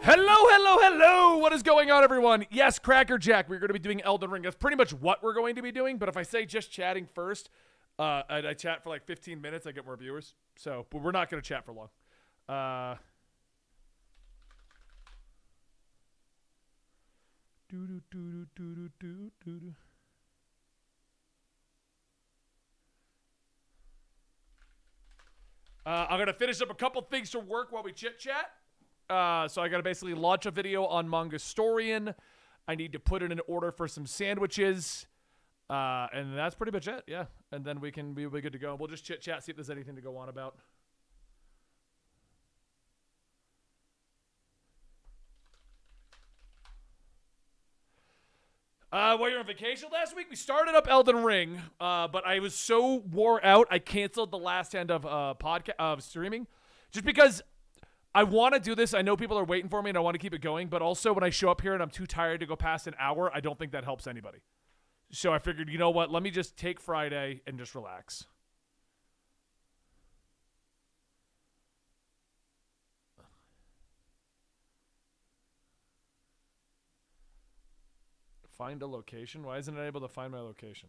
Hello! What is going on, everyone? Yes, Crackerjack, we're going to be doing Elden Ring. That's pretty much what we're going to be doing, but if I say just chatting first, I chat for like 15 minutes, I get more viewers. So, but we're not going to chat for long. I'm going to finish up a couple things for work while we chit-chat. So I got to basically launch a video on Mongostorian. I need to put it in order for some sandwiches. And that's pretty much it, yeah. And then we'll be good to go. We'll just chit-chat, see if there's anything to go on about. While you're on vacation last week, we started up Elden Ring, but I was so wore out, I canceled the last end of streaming, just because I want to do this. I know people are waiting for me, and I want to keep it going. But also, when I show up here and I'm too tired to go past an hour, I don't think that helps anybody. So I figured, you know what? Let me just take Friday and just relax. Find a location? Why isn't it able to find my location?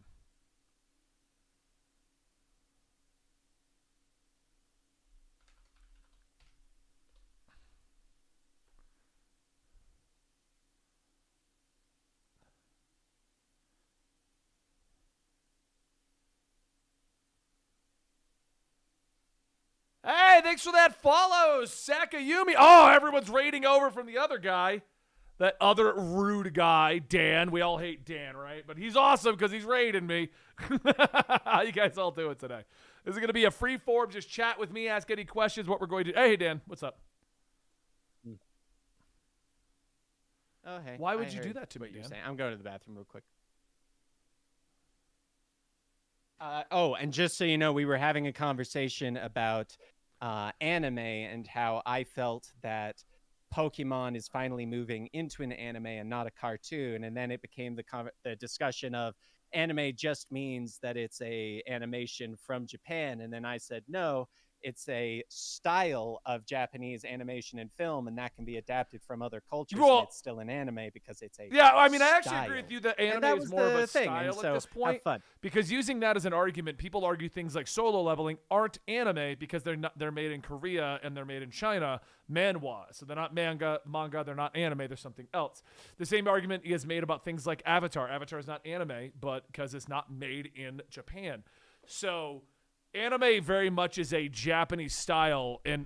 Hey, thanks for that follow, Sakayumi. Oh, everyone's raiding over from the other guy. That other rude guy, Dan. We all hate Dan, right? But he's awesome because he's raiding me. How you guys all doing today? This is going to be a free form. Just chat with me, ask any questions, what we're going to do. Hey, Dan, what's up? Oh, hey. Why would you do that to me, Dan? I'm going to the bathroom real quick. And just so you know, we were having a conversation about anime and how I felt that Pokemon is finally moving into an anime and not a cartoon, and then it became the discussion of anime just means that it's a animation from Japan, and then I said no, it's a style of Japanese animation and film, and that can be adapted from other cultures. And it's still an anime because it's a I mean, I actually agree with you that anime is more of a thing, style at this point. Because using that as an argument, people argue things like solo leveling aren't anime because they're made in Korea and they're made in China, manhwa. So they're not manga, they're not anime, they're something else. The same argument is made about things like Avatar. Avatar is not anime, but because it's not made in Japan. So anime very much is a Japanese style, and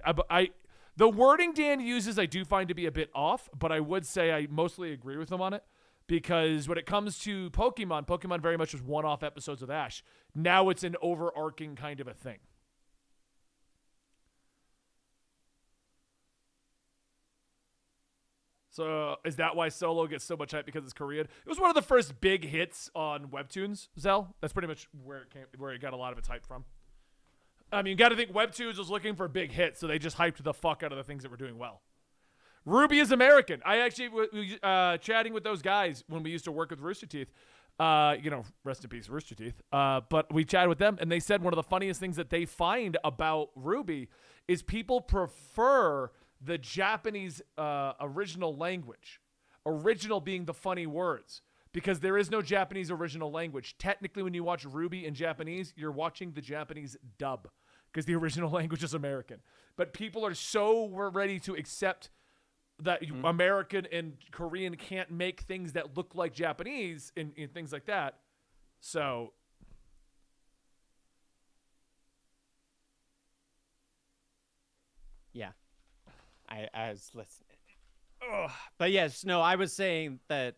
the wording Dan uses I do find to be a bit off, but I would say I mostly agree with him on it, because when it comes to Pokemon very much was one-off episodes of Ash. Now it's an overarching kind of a thing. So is that why Solo gets so much hype, because it's Korean? It was one of the first big hits on Webtoons, Zell. That's pretty much where it got a lot of its hype from. I mean, you got to think Webtoons was looking for big hits, so they just hyped the fuck out of the things that were doing well. Ruby is American. I actually chatting with those guys when we used to work with Rooster Teeth. Rest in peace, Rooster Teeth. But we chatted with them, and they said one of the funniest things that they find about Ruby is people prefer the Japanese original language. Original being the funny words. Because there is no Japanese original language. Technically, when you watch Ruby in Japanese, you're watching the Japanese dub, because the original language is American. But people are so ready to accept that American and Korean can't make things that look like Japanese and things like that. So yeah, I was listening. But yes, no, I was saying that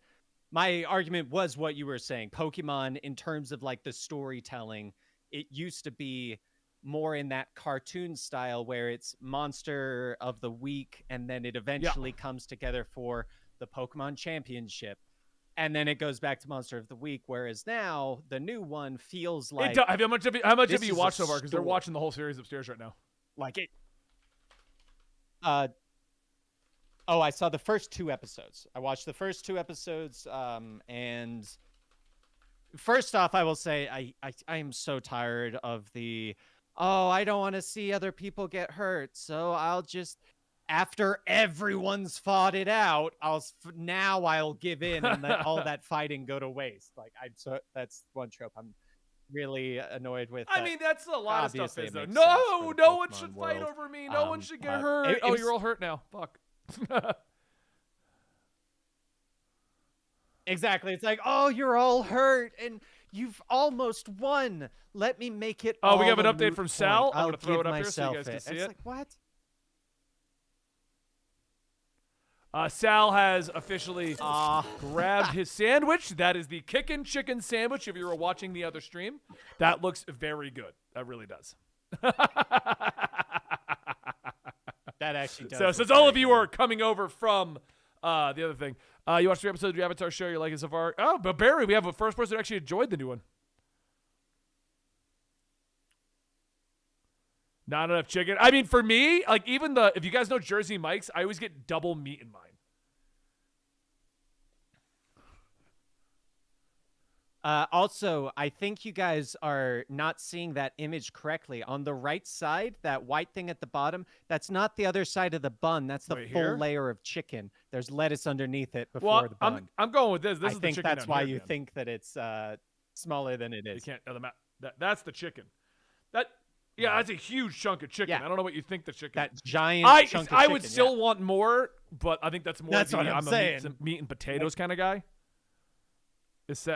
my argument was what you were saying. Pokemon, in terms of like the storytelling, it used to be more in that cartoon style where it's monster of the week, and then it eventually comes together for the Pokemon Championship, and then it goes back to monster of the week. Whereas now the new one feels like how much have you watched so far? Because they're watching the whole series upstairs right now. Like it. I saw the first 2 episodes. I watched the first 2 episodes, and first off, I will say I am so tired of the, I don't want to see other people get hurt, so I'll just after everyone's fought it out, now I'll give in and let all that fighting go to waste. Like that's one trope I'm really annoyed with. I mean, that's a lot of stuff. Obviously, Is it though. makes sense No, for the no one Pokemon should fight world. over me. No one should get But hurt. it Oh, was- you're all hurt now. Fuck. Exactly. It's like, oh, you're all hurt and you've almost won. Let me make it. Oh, we have an all a update moot from point. Sal. I'm I'll gonna throw give it up here so you myself guys can it. see It's it. like, what? Sal has officially Ah. grabbed his sandwich. That is the Kickin' Chicken sandwich. If you were watching the other stream, that looks very good. That really does. That actually does. So look since all very of you good. are coming over from the other thing, you watched 3 episodes of the Avatar show. You like it so far? Oh, but Barry, we have a first person who actually enjoyed the new one. Not enough chicken. I mean, for me, like even if you guys know Jersey Mike's, I always get double meat in mine. Also, I think you guys are not seeing that image correctly. On the right side, that white thing at the bottom, that's not the other side of the bun. That's the Right full here? layer of chicken. There's lettuce underneath it before Well, the bun. I'm going with this. This I is think the chicken that's down why here, you Dan. think that it's smaller than it You is. can't. That's the chicken. That's a huge chunk of chicken. Yeah. I don't know what you think the chicken. That giant chunk of I chicken. would still want more, but I think that's more. That's what I'm a saying. meat and potatoes kind of guy. Is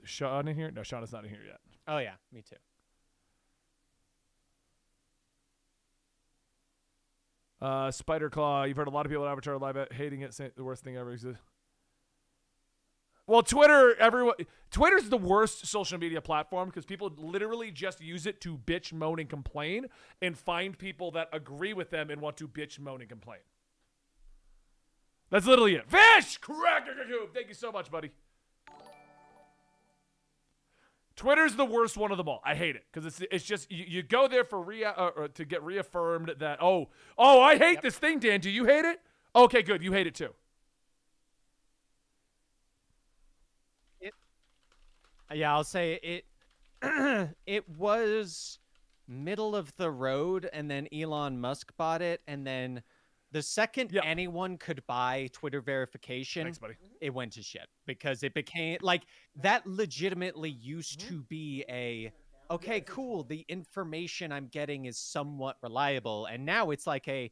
Sean in here? No, Sean is not in here yet. Oh yeah, me too. Spider Claw. You've heard a lot of people at Avatar Live hating it, saying the worst thing ever exists. Well, Twitter's the worst social media platform because people literally just use it to bitch, moan, and complain, and find people that agree with them and want to bitch, moan, and complain. That's literally it. Fish! Correct! Thank you so much, buddy. Twitter's the worst one of them all. I hate it because it's just you go there for to get reaffirmed that I hate this thing, Dan. Do you hate it? Okay, good. You hate it too. Yeah, I'll say it. It was middle of the road, and then Elon Musk bought it, and then the second anyone could buy Twitter verification, Thanks, buddy. it went to shit because it became like that. Legitimately used to be okay, cool. The information I'm getting is somewhat reliable, and now it's like I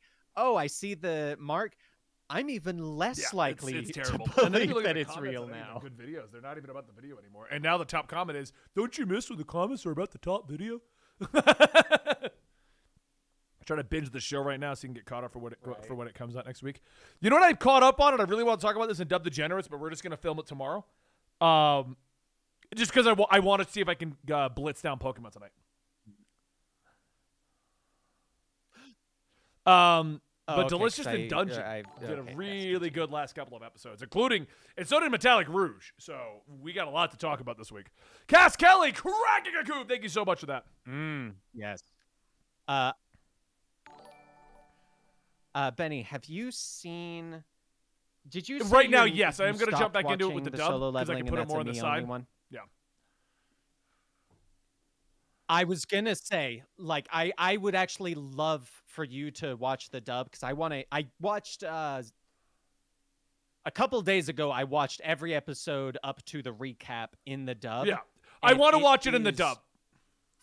see the mark. I'm even less likely it's to terrible. believe And then you look at that the it's comments, real they're not even now. Good videos. They're not even about the video anymore. And now the top comment is, "Don't you miss when the comments are about the top video?" I'm trying to binge the show right now so you can get caught up for when it comes out next week. You know what I've caught up on, and I really want to talk about this in Dub Degenerates, but we're just gonna film it tomorrow. Just because I want to see if I can blitz down Pokemon tonight. But Delicious and Dungeon did a really good last couple of episodes, including, and so did Metallic Rouge. So we got a lot to talk about this week. Cass Kelly, cracking a coop. Thank you so much for that. Yes. Benny, have you seen? Did you say Right now, you- yes, I am you going to jump stopped back into it with the watching dub Solo because I Leveling can put and it more on that's the a Me Only side. one? Yeah. I was gonna say, like, I would actually love for you to watch the dub because I watched a couple days ago. I watched every episode up to the recap in the dub. Yeah, I want to watch it in the is dub.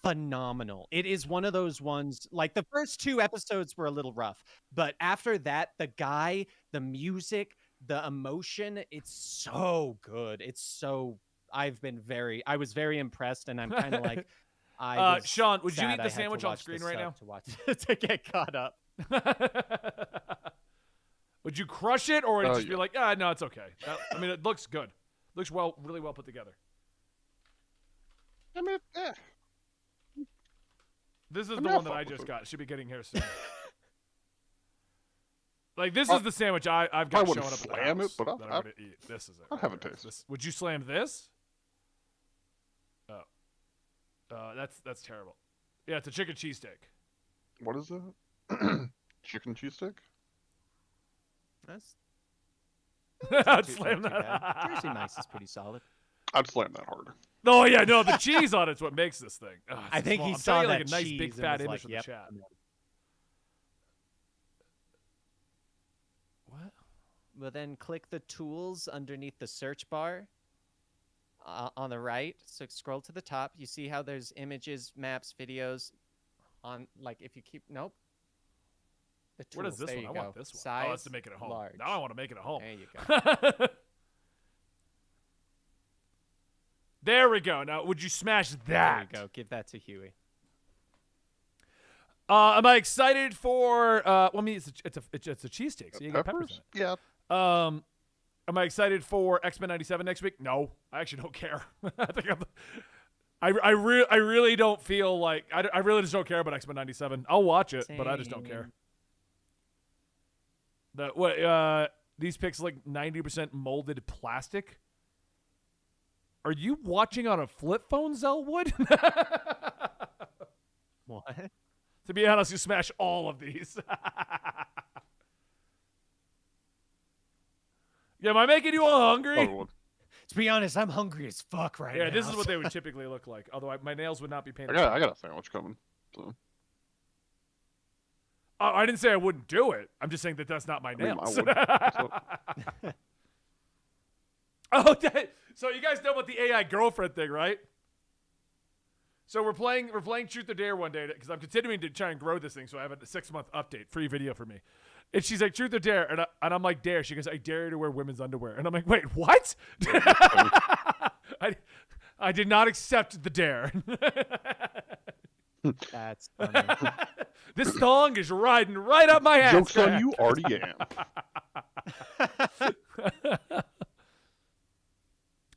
Phenomenal. It is one of those ones, like the first 2 episodes were a little rough, but after that, the guy, the music, the emotion, it's so good. It's so I was very impressed, and I'm kind of like, Sean, would you sad eat I the had to sandwich on watch screen the right now? sub to watch to get caught up. Would you crush it, or would it just yeah. be like, no, it's okay? I mean, it looks good. Looks really well put together. I mean, This is I the mean, one that I'll I fuck just with got. It should be getting here soon. Like, this is the sandwich I've got I showing wouldn't up at the slam it, house but that I'm going to eat. This is it. I'll have a taste. Would you slam this? Oh. That's terrible. Yeah, it's a chicken cheesesteak. What is it? Chicken cheesesteak? That's I'd too slam bad. that. Jersey Mike's is pretty solid. I'd slam that hard. Oh, yeah, no, the cheese on it's what makes this thing. Oh, I think he I'm saw telling you, that like a nice cheese big and fat was image like, for yep. the chat. will then click the tools underneath the search bar on the right. So scroll to the top. You see how there's images, maps, videos on, like, if you keep, nope. The tools, Where does this there one? you I go. want this one. Size, Oh, that's to make it at home. large. Now I want to make it at home. There you go. There we go. Now, would you smash that? There you go. Give that to Huey. Am I excited for? Well, I mean, it's a cheesesteak, so you get peppers in it. Yeah. Am I excited for X-Men '97 next week? No, I actually don't care. I think I really don't feel like I really just don't care about X-Men '97. I'll watch it, but I just don't care. These pics like 90% molded plastic. Are you watching on a flip phone, Zellwood? What? To be honest, you smash all of these. Yeah, am I making you all hungry? Another To be honest, I'm hungry as fuck right now. Yeah, this is what they would typically look like. Although my nails would not be painted. I got a sandwich coming. So. I didn't say I wouldn't do it. I'm just saying that that's not my I mean, nails. so, So you guys know about the AI girlfriend thing, right? So we're playing Truth or Dare one day because I'm continuing to try and grow this thing. So I have a 6-month update, free video for me. And she's like, Truth or Dare? And I'm like, Dare. She goes, I dare you to wear women's underwear. And I'm like, wait, what? I did not accept the dare. That's funny. This thong is riding right up my ass. Joke's on you, already am.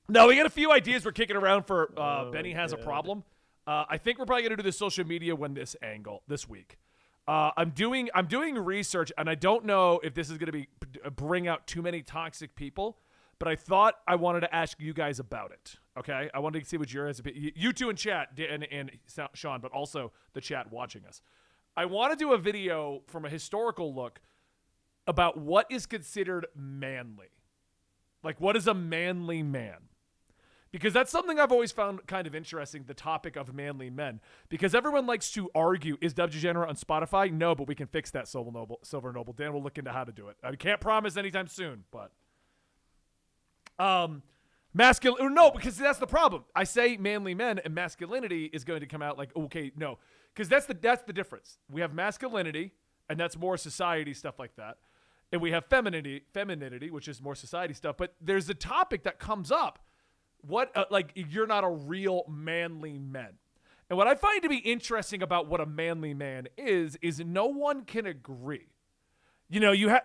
No, we got a few ideas we're kicking around for Benny Has a Problem. I think we're probably going to do the social media one this week. I'm doing research, and I don't know if this is going to bring out too many toxic people, but I thought I wanted to ask you guys about it. Okay, I wanted to see what yours, you two in chat and Sean, but also the chat watching us. I want to do a video from a historical look about what is considered manly. Like, what is a manly man? Because that's something I've always found kind of interesting, the topic of manly men. Because everyone likes to argue, is Dub Degenerate on Spotify? No, but we can fix that, Silver Noble. Dan will look into how to do it. I can't promise anytime soon, but... masculine... No, because that's the problem. I say manly men, and masculinity is going to come out like, okay, no. Because that's the difference. We have masculinity, and that's more society stuff like that. And we have femininity, which is more society stuff. But there's a topic that comes up. What, like, you're not a real manly man. And what I find to be interesting about what a manly man is no one can agree. You know, you have...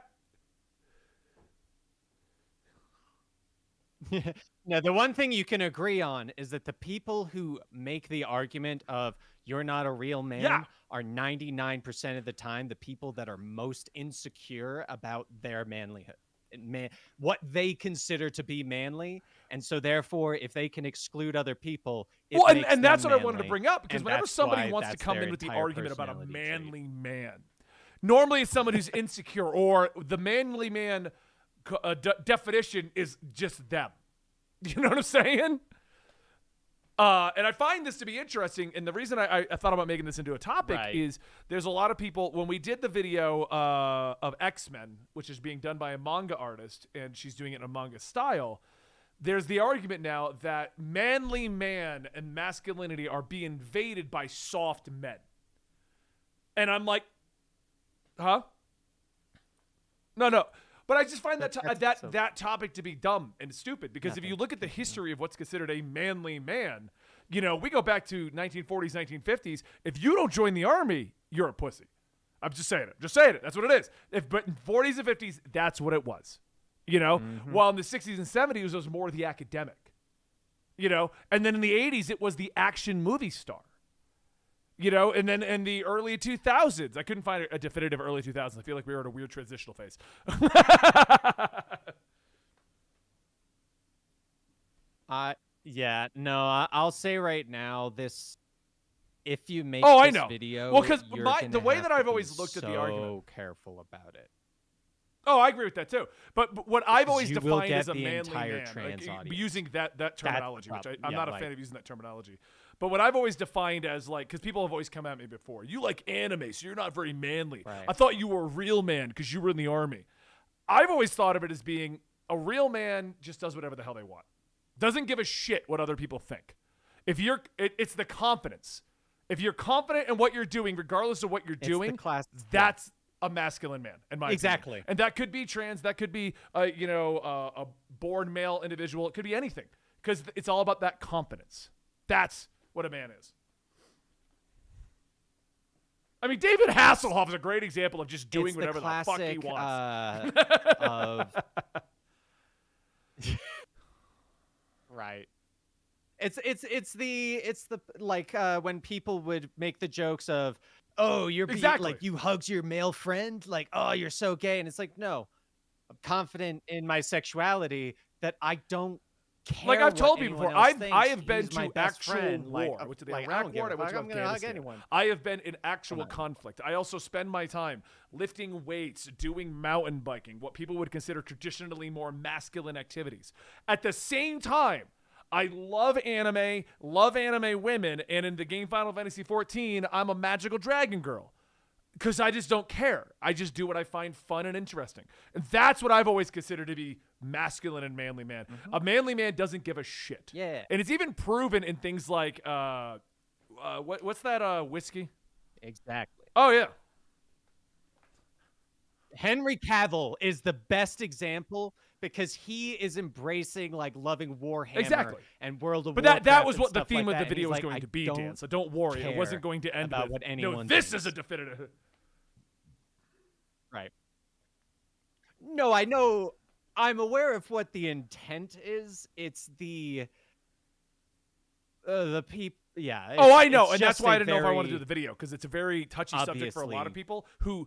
No, the one thing you can agree on is that the people who make the argument of you're not a real man are 99% of the time the people that are most insecure about their manlyhood. What they consider to be manly, and so therefore if they can exclude other people, and that's what I wanted to bring up, because and whenever somebody wants to come in with the argument about a manly man, normally it's someone who's insecure, or the manly man definition is just them. You know what I'm saying? And I find this to be interesting, and the reason I thought about making this into a topic is there's a lot of people, when we did the video of X-Men, which is being done by a manga artist, and she's doing it in a manga style, there's the argument now that manly man and masculinity are being invaded by soft men. And I'm like, huh? No. But I just find that topic to be dumb and stupid, because if you look at the history of what's considered a manly man, you know, we go back to 1940s, 1950s. If you don't join the army, you're a pussy. I'm just saying it. That's what it is. But in 40s and 50s, that's what it was. You know, while in the 60s and 70s, it was more the academic. You know, and then in the 80s, it was the action movie star. You know, and then in the early 2000s, I couldn't find a definitive early 2000s. I feel like we were at a weird transitional phase. I'll say right now, if you make I this know. video, well, because the way that I've always looked at the argument, so careful about it. Oh, I agree with that too. But what I've always You defined will get as a the manly entire man, trans audience. using that terminology, which I'm yeah, not a like- fan of using that terminology. But what I've always defined as, like, because people have always come at me before, you like anime, so you're not very manly. Right. I thought you were a real man because you were in the army. I've always thought of it as being a real man just does whatever the hell they want. Doesn't give a shit what other people think. If you're, it's the confidence. If you're confident in what you're doing, regardless of what you're doing, that's a masculine man, in my Exactly. opinion. And that could be trans. That could be, a born male individual. It could be anything, because it's all about that confidence. That's what a man is. I mean, David Hasselhoff is a great example of just doing whatever the fuck he wants. Right. It's the like when people would make the jokes of, oh, you're like, you hugged your male friend, like, oh, you're so gay, and it's like, no, I'm confident in my sexuality that I don't care. Like I've told you anyone before, else I thinks. have been He's to my best actual friend. war. Like, I went to the like, I Iraq don't give war. a I went to fuck. I'm gonna hug Afghanistan. anyone. I have been in actual conflict. I also spend my time lifting weights, doing mountain biking, what people would consider traditionally more masculine activities. At the same time, I love anime women, and in the game Final Fantasy XIV, I'm a magical dragon girl. Because I just don't care. I just do what I find fun and interesting. And that's what I've always considered to be masculine and manly man. A manly man doesn't give a shit. Yeah. And it's even proven in things like, what's that whiskey? Exactly. Oh, yeah. Henry Cavill is the best example because he is embracing like loving Warhammer and World of Warcraft. But that was what the stuff theme like of the that. video was like, going to be, Dan. So don't worry. It wasn't going to end about with, what anyone this thinks. is a definitive. Right. No, I know. I'm aware of what the intent is. It's the people. Yeah. Oh, I know, and that's why I didn't know if I want to do the video, because it's a very touchy subject for a lot of people who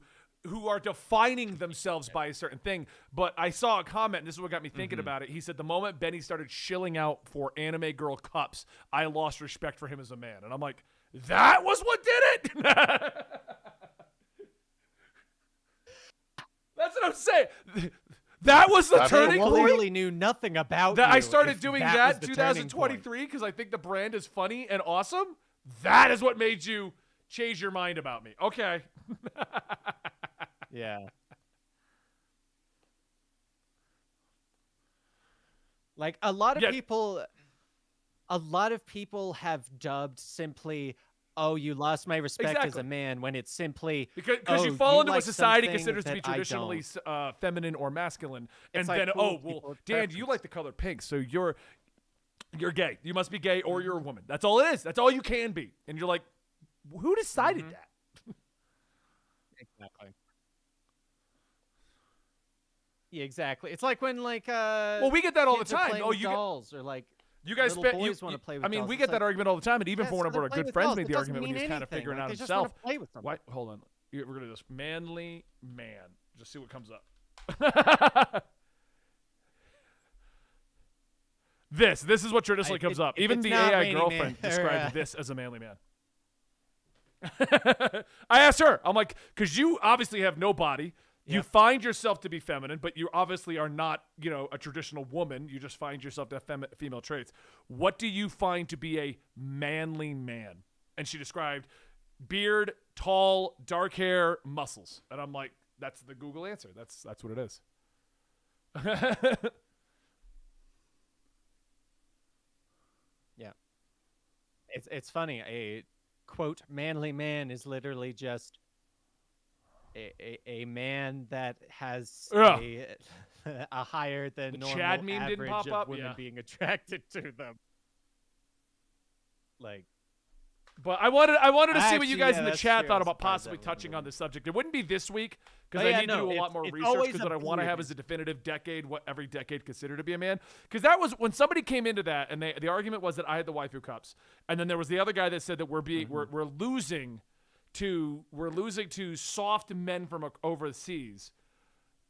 are defining themselves by a certain thing. But I saw a comment, and this is what got me thinking about it. He said, the moment Benny started shilling out for anime girl cups, I lost respect for him as a man. And I'm like, that was what did it? That's what I'm saying. That was the turning point. Clearly knew nothing about that. You I started doing that in 2023 because I think the brand is funny and awesome. That is what made you change your mind about me. Okay. Yeah. Like a lot of people have dubbed simply, oh, you lost my respect as a man, when it's simply because you fall into what society considers to be traditionally feminine or masculine, and then Dan, you like the color pink, so you're gay. You must be gay, or you're a woman. That's all it is. That's all you can be. And you're like, who decided that? Exactly. Yeah, exactly. It's like when we get that all the time. Oh, you dolls or like. You guys boys want to play with I mean, dolls. we get that argument all the time, and even for one of our good friends made the doesn't argument when he was mean kind of figuring out anything. himself. Just play with them. Why? Hold on. We're gonna do this. Manly man. Just see what comes up. This is what traditionally comes up. Even the AI girlfriend described this as a manly man. I asked her. I'm like, because you obviously have no body. You find yourself to be feminine, but you obviously are not, a traditional woman. You just find yourself to have female traits. What do you find to be a manly man? And she described beard, tall, dark hair, muscles. And I'm like, that's the Google answer. That's what it is. Yeah. It's funny. A quote manly man is literally just a man that has a higher than the normal Chad meme average didn't pop of up? women being attracted to them. Like, but I wanted to see what you guys in the chat thought about possibly touching on this subject. It wouldn't be this week because I need to do a lot more research, because what I want to have is a definitive decade, what every decade considered to be a man. Because that was when somebody came into that, and the argument was that I had the waifu cups, and then there was the other guy that said that we're losing to soft men from overseas.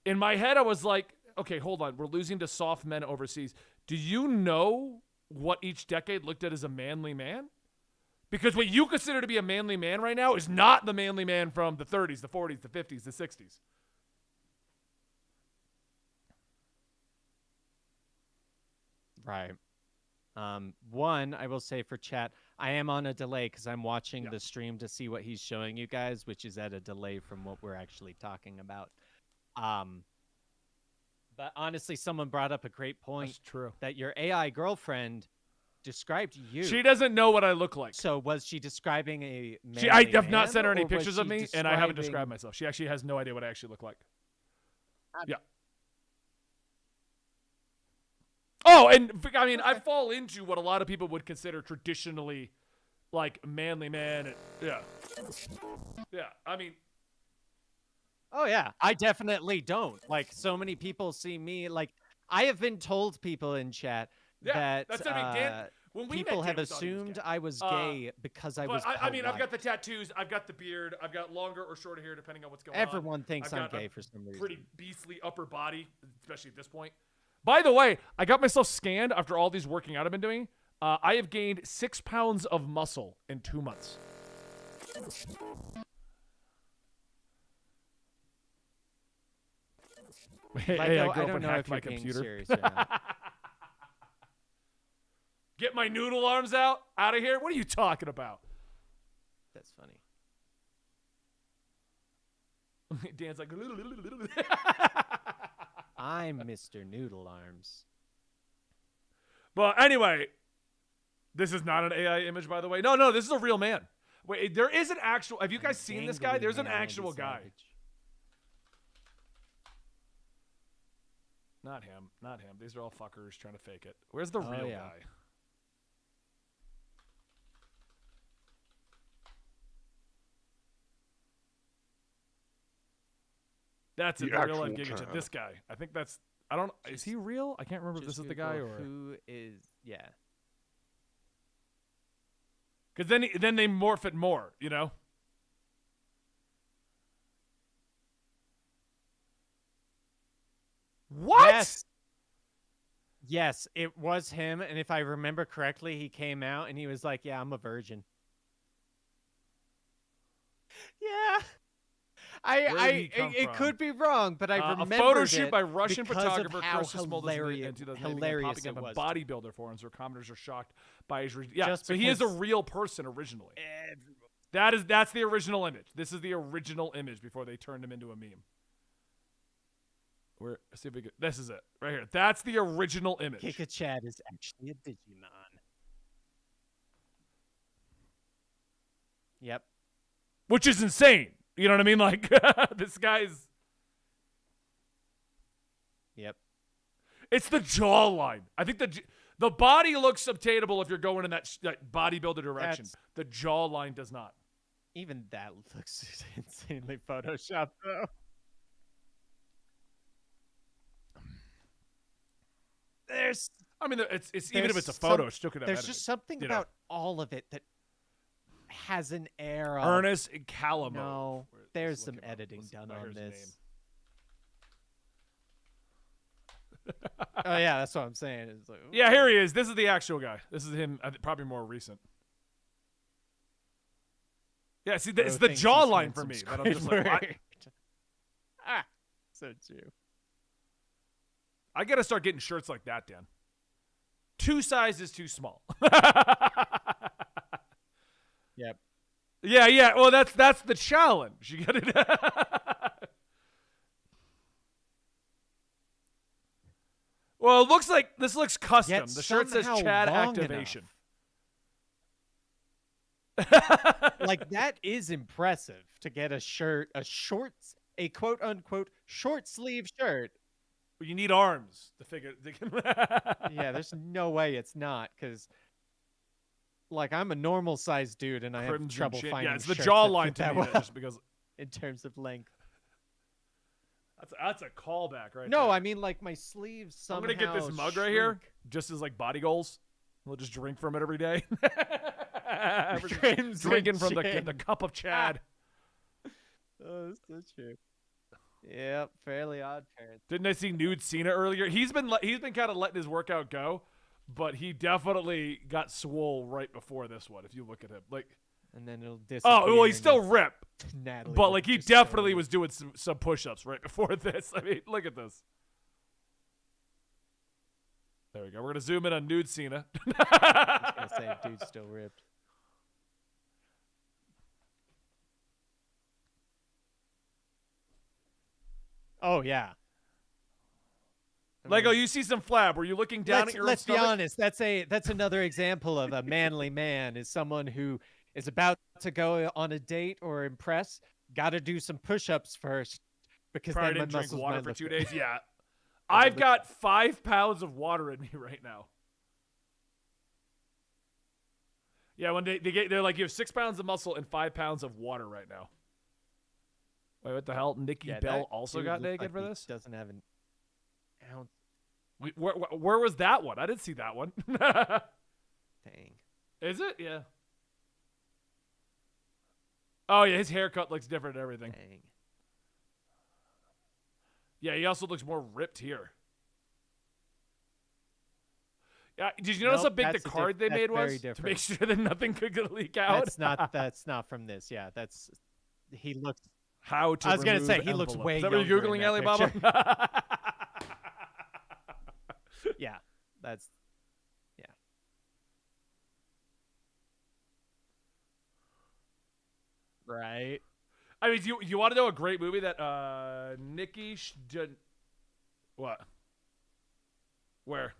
In my head, I was like, okay, hold on. We're losing to soft men overseas. Do you know what each decade looked at as a manly man? Because what you consider to be a manly man right now is not the manly man from the 30s, the 40s, the 50s, the 60s. Right. One, I will say for chat, I am on a delay because I'm watching the stream to see what he's showing you guys, which is at a delay from what we're actually talking about. But honestly, someone brought up a great point That's true. that your AI girlfriend described you. She doesn't know what I look like. So was she describing a manly I have not man, sent her any or was pictures of she me, and I haven't describing- described myself. She actually has no idea what I actually look like. Yeah. Oh, and I mean, I fall into what a lot of people would consider traditionally, like, manly man. And, yeah. Yeah. I mean, Oh yeah, I definitely don't. Like, so many people see me like I have been told, people in chat, yeah. that That's what I mean. Dan, when we people met, have Dan, we thought he was assumed gay. I was gay because I But was I mean, I've got the polite. tattoos, I've got the beard, I've got longer or shorter hair depending on what's going on. Everyone thinks I've I'm got a gay for some reason. Pretty beastly upper body, especially at this point. By the way, I got myself scanned after all these working out I've been doing. I have gained 6 pounds of muscle in 2 months. Hey, Like, hey, no, I I don't girlfriend know hacked if my you're being computer. serious or not. Get my noodle arms out of here. What are you talking about? That's funny. Dan's like. I'm Mr. Noodle Arms. But anyway, this is not an AI image, by the way. No, this is a real man. Wait, there is an actual. Have you guys seen this guy? Gangly There's an man, Randy actual guy. Savage. Not him. Not him. These are all fuckers trying to fake it. Where's the real yeah. guy? That's it. The The real life actual Giga Chad. Chad. This guy. I think that's. I don't. Is he real? I can't remember if this Just is the guy Google or. who is. Yeah. Because then they morph it more. You know. What? Yes. Yes, it was him, and if I remember correctly, he came out and he was like, "Yeah, I'm a virgin." Yeah. Where did he come It from? could be wrong, but I A remembered photo shoot it by Russian because photographer of how Chris Smolder in 2008 hilarious popping it up was. on bodybuilder forums where commenters are shocked by his. Yeah, Just so he is a because- real person originally. Everyone- That's the original image. This is the original image before they turned him into a meme. See if we could. This is it right here. That's the original image. Giga Chad is actually a Digimon. Yep. Which is insane. You know what I mean? Like this guy's. Yep. It's the jawline. I think the body looks obtainable if you're going in that bodybuilder direction. That's- The jawline does not. Even that looks insanely photoshopped, though. There's I mean, it's even if There's it's a photo, some- it still could have There's editing, just something you know. about all of it that has an air of Ernest Calamo. No, Let's there's look some him up. editing Let's- done oh, on here's his this. Oh yeah, that's what I'm saying. It's like, Yeah, here he is. This is the actual guy. This is him. Probably more recent. Yeah, see, it's the thinks he's jawline for handsome me. But I'm just like, Squidward. Ah, so true. I gotta start getting shirts like that, Dan. 2 sizes too small. Yep. Yeah. Well, that's the challenge. You gotta. Well, it looks like this looks custom. Yet The shirt says somehow Chad long Activation. Like that is impressive to get a shirt, a quote unquote short sleeve shirt. You need arms to figure. Yeah, there's no way it's not, because like I'm a normal sized dude and I have Crimson trouble chin. finding Yeah, it's the shirts that jawline fit to that me well just because in terms of length. that's a callback right No, there. I mean like my sleeves I'm somehow gonna get this mug right here, shrink. just as like body goals. We'll just drink from it every day. We're just Crimson drinking from the chin. cup of Chad. Oh, that's so true. Yep, Fairly Odd Parents. Didn't I see Nude Cena earlier? He's been kind of letting his workout go, but he definitely got swole right before this one. If you look at him, like, And then it'll disappear. oh well, he's and still then ripped, Natalie but would like he just definitely show was doing some push-ups right before this. I mean, look at this. There we go. We're gonna zoom in on Nude Cena. I was gonna say, dude's still ripped. Oh yeah. Lego, you see some flab. Were you looking down at your own let's be stomach? honest. That's another example of a manly man is someone who is about to go on a date or impress. Got to do some push-ups first because Probably then my didn't drink muscles water might for lift 2 it. days. Yeah. I've got 5 pounds of water in me right now. Yeah, when they're like, you have 6 pounds of muscle and 5 pounds of water right now. Wait, what the hell? Nikki Yeah, Bell that also dude got looks naked like for he this? Doesn't have an ounce. Where was that one? I didn't see that one. Dang. Is it? Yeah. Oh, yeah, his haircut looks different and everything. Dang. Yeah, he also looks more ripped here. Yeah, did you notice Nope, how big the that's a card they that's made very was? To different. make sure that nothing could leak out? That's not from this. Yeah, he looks. How to I was gonna say, remove he looks envelope. way Is that what you're younger Googling, in that Alibaba? Yeah, that's. Yeah. Right. I mean, you want to know a great movie that what? Where?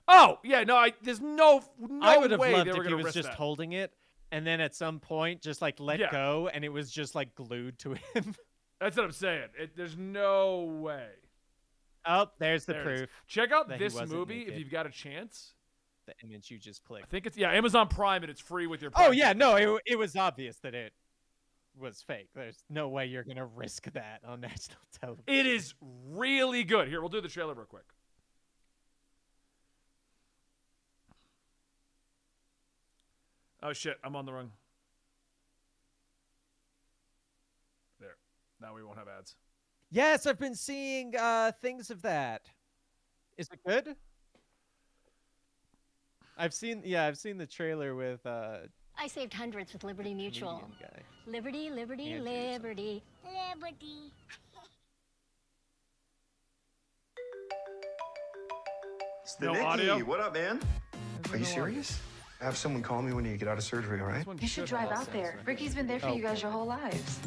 Oh, yeah, no, there's no I would have way loved they were if he gonna was risk just that. holding it, and then at some point just like let Yeah. go, and it was just like glued to him. That's what I'm saying. There's no way. Oh, there's the There it is. proof. Check out that he this wasn't movie if naked. you've got a chance. The image you just I clicked. think it's Amazon Prime and it's free with your Oh Prime yeah, subscription. no, it was obvious that it was fake. There's no way you're gonna risk that on national television. It is really good. Here, we'll do the trailer real quick. Oh shit, I'm on the wrong. There. Now we won't have ads. Yes, I've been seeing things of that. Is it good? I've seen the trailer with I saved hundreds with Liberty Mutual. comedian guy. Liberty, liberty, Andrew liberty. Liberty. No Nicky, audio? what up, man? Are you serious? Have someone call me when you get out of surgery, all right? This one You should drive out there. Ricky's been there for you guys your whole lives.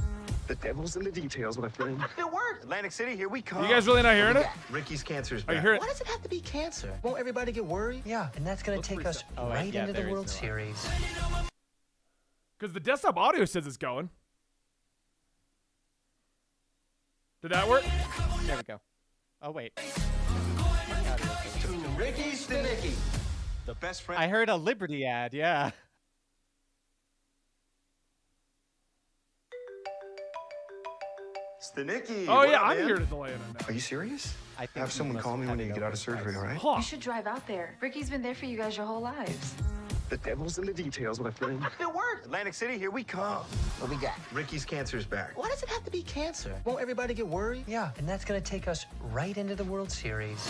The devil's in the details, my friend. It worked. Atlantic City, here we come. You guys really not hearing it? Ricky's cancer's Are you back. hearing Why it? does it have to be cancer? Won't everybody get worried? Yeah, and that's going to take us Oh, right yeah, into there the is World no Series. Because the desktop audio says it's going. Did that work? There we go. Oh wait. Ricky's the Nicky. The best friend. I heard a Liberty ad, yeah. It's the Nicky. Oh What yeah, up, I'm man? here to delay it now. Are you serious? I think Have he someone must call me have when it you get out open of surgery, twice. all right? Huh. You should drive out there. Ricky's been there for you guys your whole lives. The devil's in the details, my friend. It worked. Atlantic City, here we come. What we got? Ricky's cancer's back. Why does it have to be cancer? Won't everybody get worried? Yeah, and that's going to take us right into the World Series.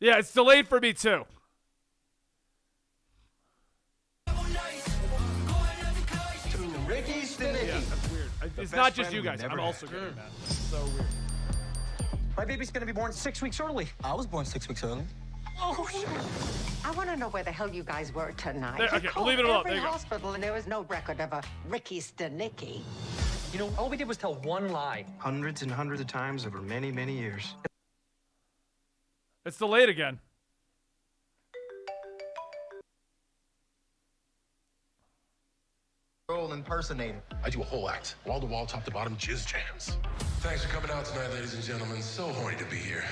Yeah, it's delayed for me too. Ricky's the Nicky. Yeah, that's weird. It's best not just friend you we guys. never I'm had. also getting that. It's so weird. My baby's going to be born 6 weeks early. I was born 6 weeks early. I want to know where the hell you guys were tonight. There, I okay, we'll called leave it alone. every There you go. hospital and there was no record of a Ricky Stanicky. You know, all we did was tell one lie. Hundreds and hundreds of times over many, many years. It's delayed again. Role impersonator. I do a whole act, wall to wall, top to bottom, jizz jams. Thanks for coming out tonight, ladies and gentlemen. So horny to be here.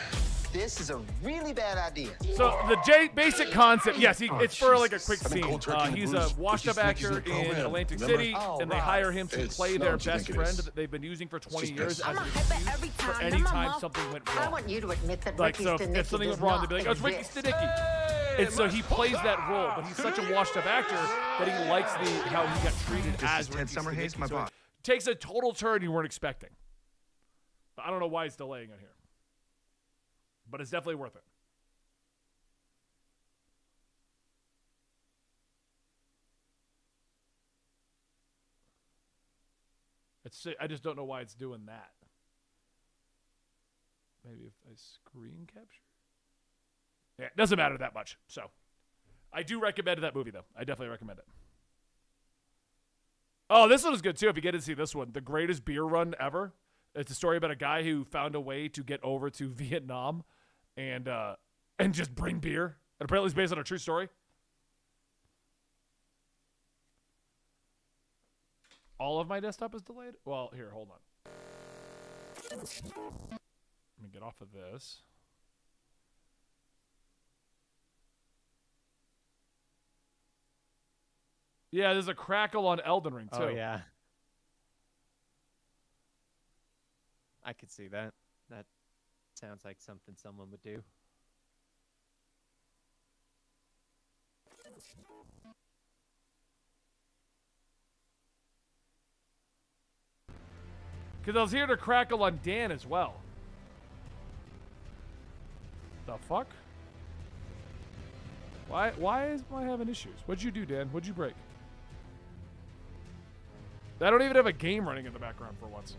This is a really bad idea. So the basic concept, yes, it's for like a quick I've been scene. cold turkey in the He's blues. a washed-up Ricky Snicky's actor in the in program. Atlantic Remember? City, Oh, and they right. hire him to It's play not their what you best think it friend is. that they've been using for 20 just years piss. as I'm an a excuse hyper every for time. any Then time Mom- something went I wrong. want you to admit that Like, Ricky so Stanicky if something does went wrong, not they'd be like, "Oh, it's Ricky exist." Stanicky." And so he plays that role, but he's such a washed-up actor that he likes how he got treated This as is Ted Ricky Summerhays, Stanicky. my So boss. it takes a total turn you weren't expecting. I don't know why it's delaying it here, but it's definitely worth it. I just don't know why it's doing that. Maybe if I screen capture. Yeah, it doesn't matter that much. So, I do recommend that movie though. I definitely recommend it. Oh, this one is good too. If you get to see this one, The Greatest Beer Run Ever. It's a story about a guy who found a way to get over to Vietnam and just bring beer. And apparently it's based on a true story. All of my desktop is delayed? Well, here, hold on. Let me get off of this. Yeah, there's a crackle on Elden Ring, too. Oh, yeah. I could see that. That sounds like something someone would do. Because I was here to crackle on Dan as well. The fuck? Why am I having issues? What'd you do, Dan? What'd you break? I don't even have a game running in the background for once.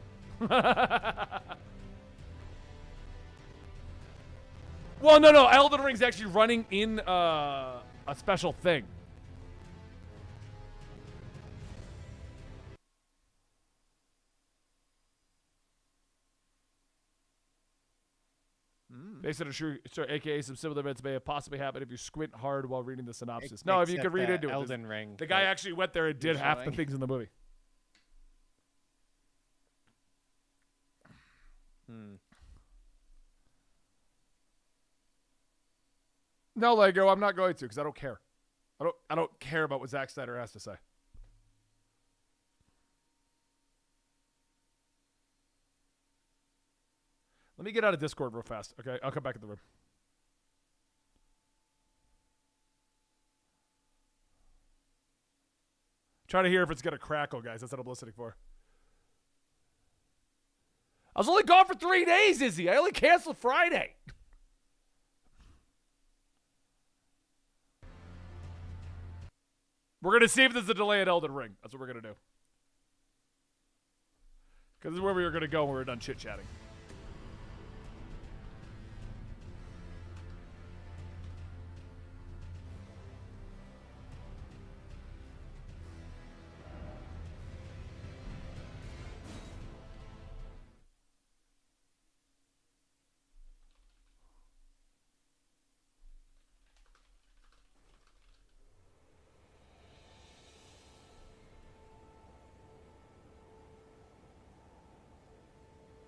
Well, no. Elden Ring's actually running in a special thing. Based on a true story, aka some similar events may have possibly happened if you squint hard while reading the synopsis. No, if you could read into it. Elden Ring. The guy actually went there and did half the things in the movie. No, Lego, I'm not going to because I don't care. I don't care about what Zack Snyder has to say. Let me get out of Discord real fast, okay? I'll come back in the room. Try to hear if it's going to crackle, guys. That's what I'm listening for. I was only gone for 3 days, Izzy. I only canceled Friday. We're going to see if there's a delay at Elden Ring. That's what we're going to do. Because this is where we were going to go when we were done chit-chatting.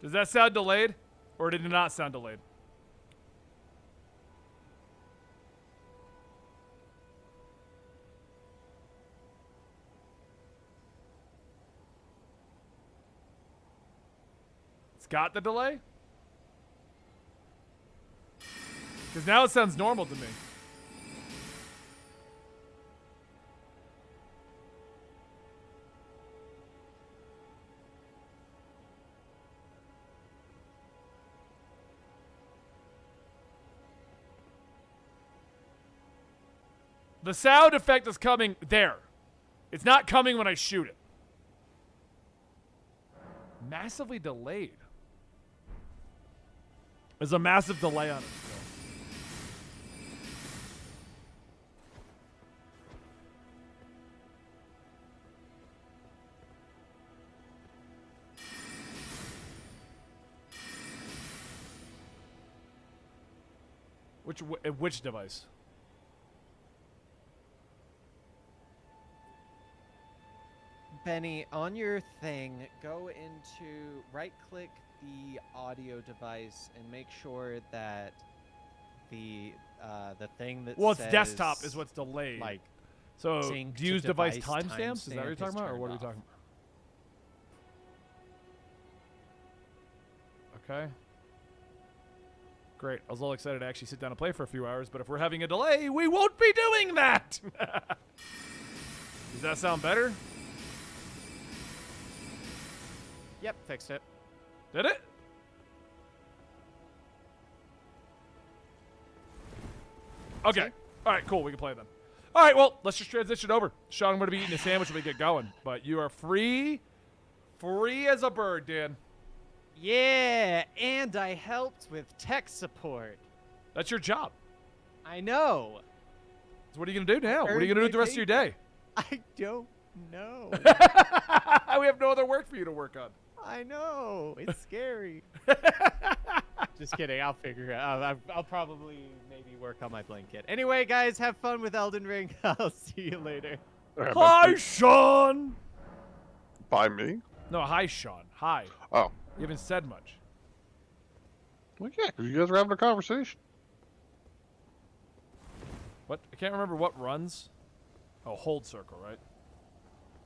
Does that sound delayed? Or did it not sound delayed? It's got the delay? Because now it sounds normal to me. The sound effect is coming there. It's not coming when I shoot it. Massively delayed. There's a massive delay on it still. Which device? Benny, on your thing, go into right-click the audio device and make sure that the thing that well, it's says, desktop is what's delayed. Like, so sync do to you use device device timestamps? Is that what you're timestamp talking is about, or turned what are we off. talking about? Okay. Great. I was all excited to actually sit down and play for a few hours, but if we're having a delay, we won't be doing that. Does that sound better? Yep, fixed it. Did it? Okay. All right, cool. We can play then. All right, well, let's just transition over. Sean, I'm going to be eating a sandwich when we get going. But you are free as a bird, Dan. Yeah, and I helped with tech support. That's your job. I know. So what are you going to do now? What are you going to do with the rest of your day? I don't know. We have no other work for you to work on. I know. It's scary. Just kidding. I'll figure it out. I'll probably maybe work on my blanket. Anyway, guys, have fun with Elden Ring. I'll see you later. Hi, Sean. By me? No, hi, Sean. Hi. Oh. You haven't said much. Well, yeah, because you guys were having a conversation. What? I can't remember what runs. Oh, hold circle, right?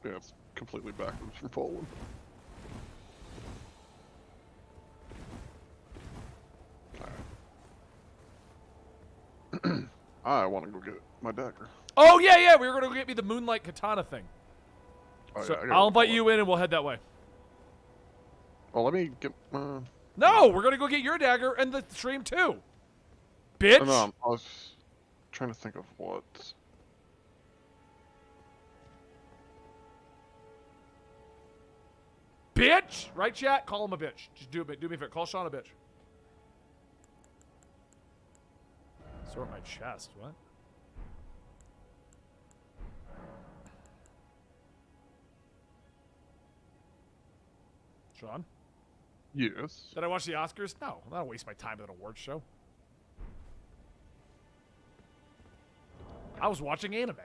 Yeah, it's completely backwards from forward. I want to go get my dagger. Oh, yeah, yeah. We were going to get me the Moonlight Katana thing. Oh, So yeah, I'll invite you in and we'll head that way. Well, let me get. No, we're going to go get your dagger and the stream too. Bitch. No, I was trying to think of what. Bitch. Right, chat? Call him a bitch. Just do me a favor. Call Sean a bitch. Sort my chest. What? Sean? Yes. Did I watch the Oscars? No. I don't waste my time at an awards show. I was watching anime.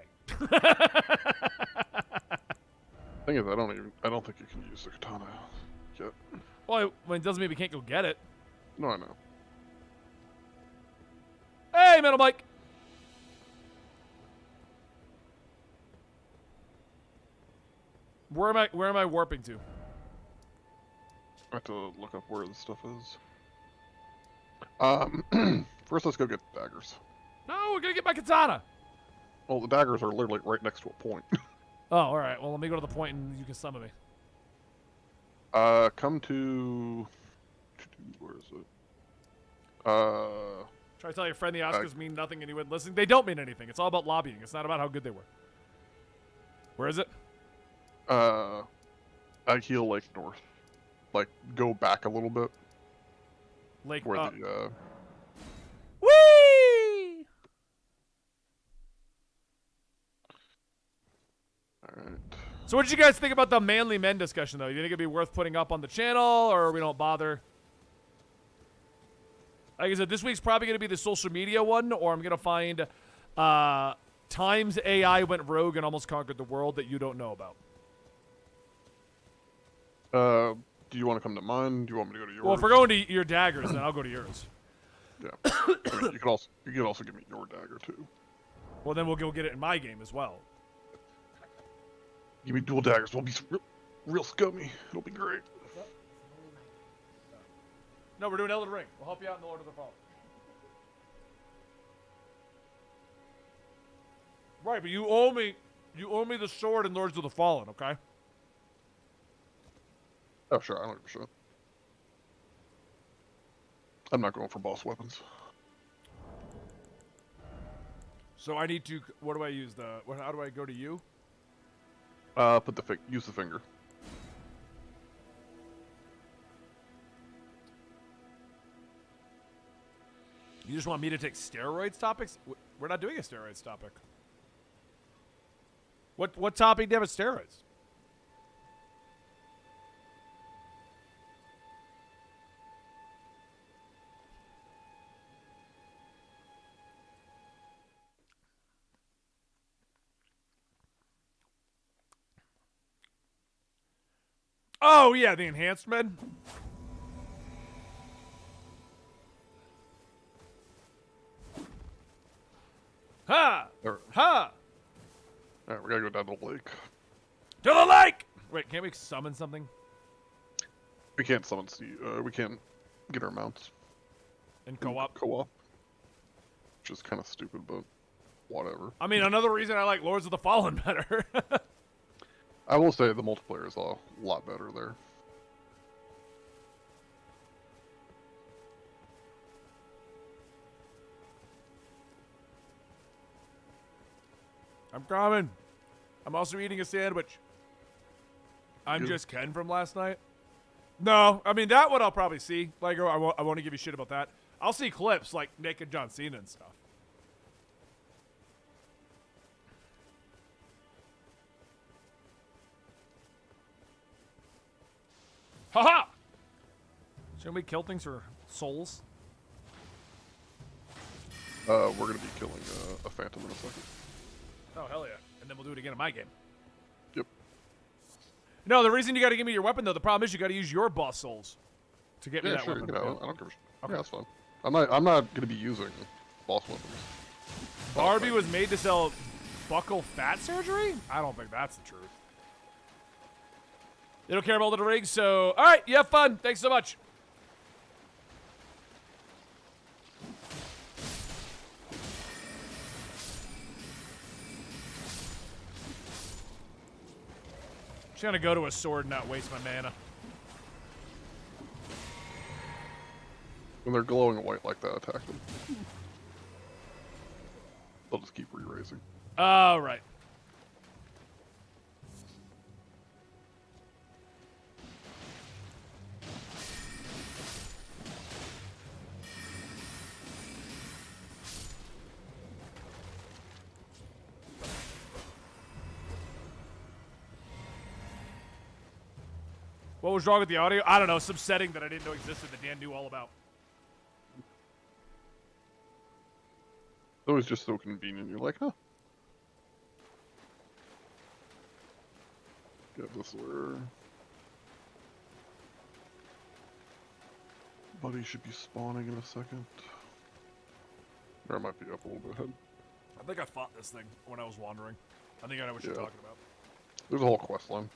Thing is, I don't think you can use the katana yet. Well, it doesn't mean we can't go get it. No, I know. Hey, Metal Mike. Where am I warping to? I have to look up where the stuff is. First let's go get the daggers. No, we're gonna get my katana. Well, the daggers are literally right next to a point. Oh, all right. Well, let me go to the point and you can summon me. Come to... Where is it? Try to tell your friend the Oscars mean nothing and he wouldn't listen. They don't mean anything. It's all about lobbying. It's not about how good they were. Where is it? Heel Lake North. Like, go back a little bit. Lake, where the, Whee! Alright. So what did you guys think about the manly men discussion, though? You think it'd be worth putting up on the channel, or we don't bother? Like I said, this week's probably going to be the social media one, or I'm going to find times AI went rogue and almost conquered the world that you don't know about. Do you want to come to mine? Do you want me to go to yours? Well, if we're going to your daggers, then I'll go to yours. Yeah. I mean, you could also give me your dagger, too. Well, then we'll go get it in my game as well. Give me dual daggers. We'll be real scummy. It'll be great. No, we're doing Elden Ring. We'll help you out in the Lord of the Fallen. Right, but you owe me the sword in Lords of the Fallen, okay? Oh, sure, 100%. I'm not going for boss weapons. So I need to. What do I use? How do I go to you? Use the finger. You just want me to take steroids topics? We're not doing a steroids topic. What topic do you have with steroids? Oh, yeah, the enhancement. Ha! Ha! Alright, we gotta go down to the lake. To the lake! Wait, can't we summon something? We can't summon we can't get our mounts. And co-op? Co-op. Which is kind of stupid, but whatever. I mean, another reason I like Lords of the Fallen better. I will say the multiplayer is a lot better there. I'm coming. I'm also eating a sandwich. I'm Good. just Ken from last night. No, I mean, that one I'll probably see. Like, I won't give you shit about that. I'll see clips like Nick and John Cena and stuff. Haha! Shouldn't we kill things for souls? We're gonna be killing a phantom in a second. Oh, hell yeah. And then we'll do it again in my game. Yep. No, the reason you gotta give me your weapon, though, the problem is you gotta use your boss souls to get me Yeah, that sure. weapon. You know, I don't give a shit. Okay. Yeah, that's fine. I'm not gonna be using boss weapons. Barbie was made to sell buccal fat surgery? I don't think that's the truth. They don't care about Little Rig, so... Alright, you have fun. Thanks so much. Just gonna go to a sword and not waste my mana. When they're glowing white like that, attack them. They'll just keep re-raising. Oh, right. What was wrong with the audio? I don't know. Some setting that I didn't know existed that Dan knew all about. It was just so convenient. You're like, huh. Get this where Buddy should be spawning in a second. Or I might be up a little bit ahead. I think I fought this thing when I was wandering. I think I know what you're talking about. There's a whole quest line.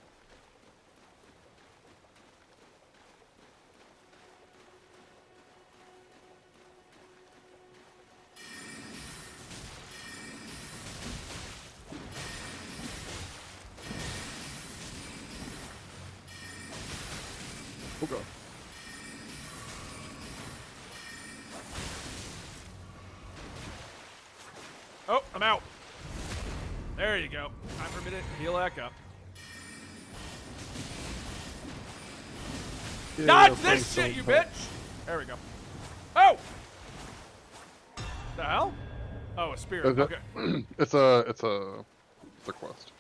Oh god. Oh, I'm out. There you go. Time for a minute. Heal back up. Yeah, Dodge thanks, this shit, you thanks. bitch! There we go. Oh! The hell? Oh, a spirit. Okay. It's a quest.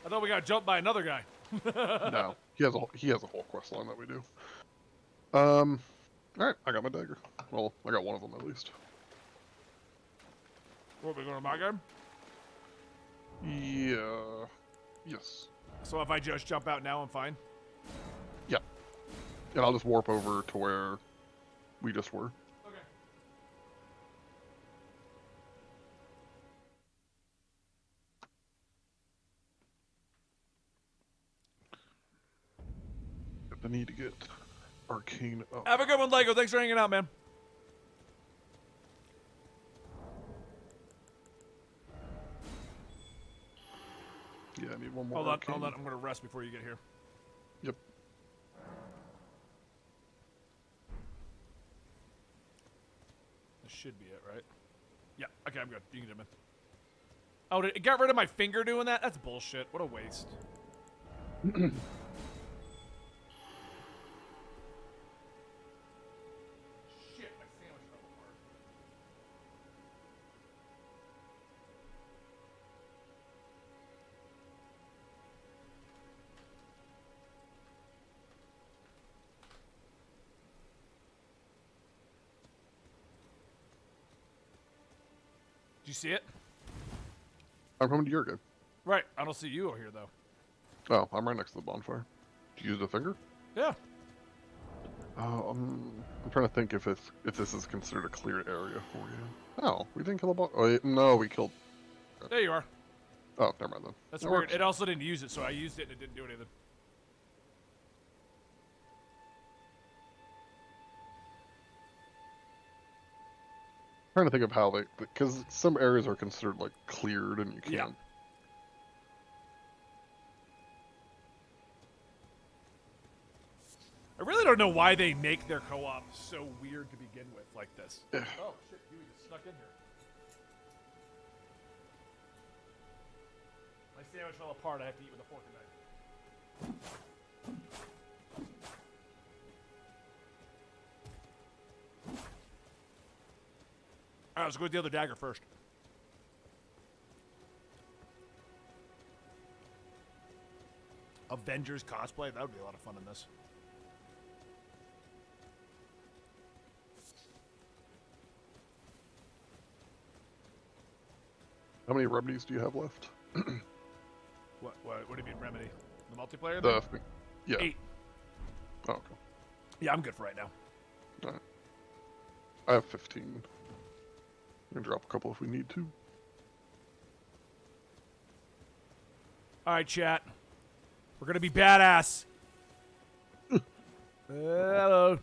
I thought we got jumped by another guy. No, he has a whole quest line that we do. All right, I got my dagger. Well, I got one of them at least. What, we going to my game? Yeah. Yes. So if I just jump out now, I'm fine? Yeah. And I'll just warp over to where we just were. Okay. I need to get arcane up. Have a good one, Lego. Thanks for hanging out, man. Yeah, I need one more. Hold on, arcane. hold on. I'm going to rest before you get here. Yep. This should be it, right? Yeah, okay, I'm good. You can do it, man. Oh, it got rid of my finger doing that? That's bullshit. What a waste. Shit, my sandwich fell apart. Did you see it? I'm coming to your game. Right. I don't see you over here, though. Oh, I'm right next to the bonfire. Did you use the finger? Yeah. I'm trying to think if this is considered a cleared area for you. Oh, we didn't kill a boss. Oh, wait, no, we killed. There you are. Oh, never mind then. That's That weird. works. It also didn't use it, so I used it and it didn't do anything. Trying to think of how they, because some areas are considered like cleared and you can't. Yeah. I really don't know why they make their co-op so weird to begin with like this. Yeah. Oh, shit. Huey just snuck in here. My sandwich fell apart. I have to eat with a fork and knife. All right, let's go with the other dagger first. Avengers cosplay. That would be a lot of fun in this. How many remedies do you have left? What do you mean, Remedy? The multiplayer The thing? yeah. 8. Oh, okay. Yeah, I'm good for right now. All right. I have 15. We can drop a couple if we need to. All right, chat. We're gonna be badass. Hello.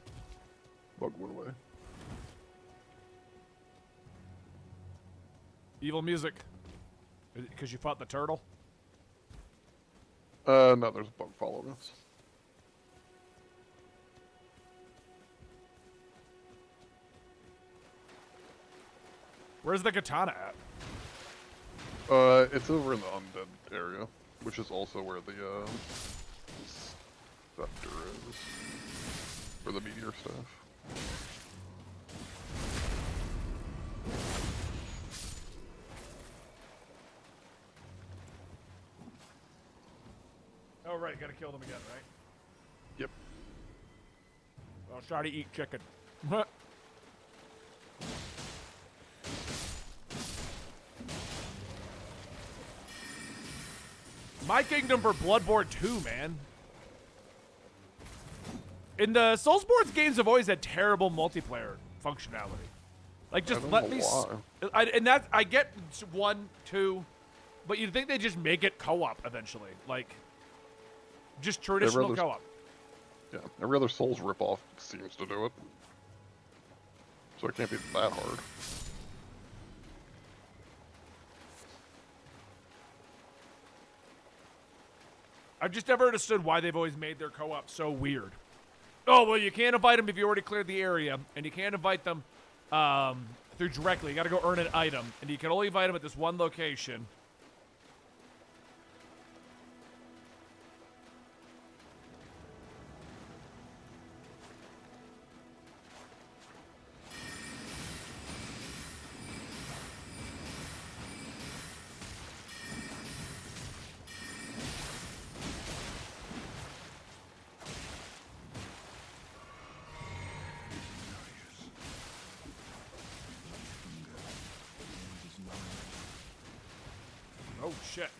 Bug went away. Evil music. Because you fought the turtle? No, there's a bug following us. Where's the katana at? It's over in the undead area, which is also where the scepter is, or the meteor staff. Oh, right. Gotta kill them again, right? Yep. I'll try to eat chicken. My Kingdom for Bloodborne 2, man. In the Soulsborne games have always had terrible multiplayer functionality. Like, just let me. I get 1, 2, but you'd think they just make it co-op eventually, like just traditional co-op. Yeah, every other Souls ripoff seems to do it, so it can't be that hard. I've just never understood why they've always made their co-op so weird. Oh, well, you can't invite them if you already cleared the area, and you can't invite them through directly. You got to go earn an item, and you can only invite them at this one location. Oh, shit.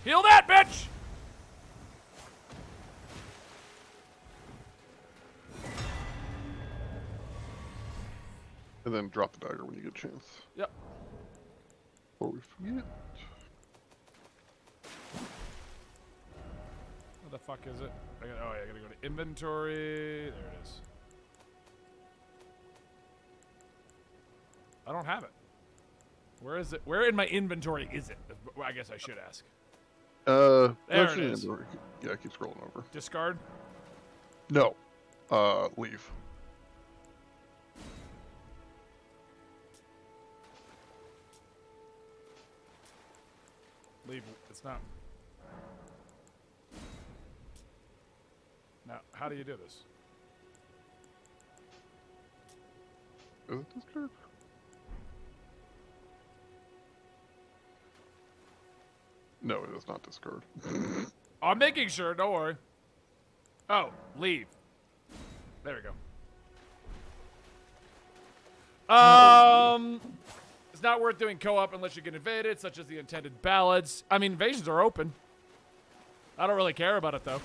Heal that, bitch! And then drop the dagger when you get a chance. Yep. Before we forget. What the fuck is it? Oh, yeah, I gotta go to inventory. There it is. I don't have it. Where is it? Where in my inventory is it? I guess I should ask. There it is. Yeah, keep scrolling over. Discard? No. Leave. Leave. It's not. Now, how do you do this? Is it discard? No, it is not discard. I'm making sure. Don't worry. Oh, leave. There we go. It's not worth doing co-op unless you get invaded, such as the intended ballads. I mean, invasions are open. I don't really care about it, though.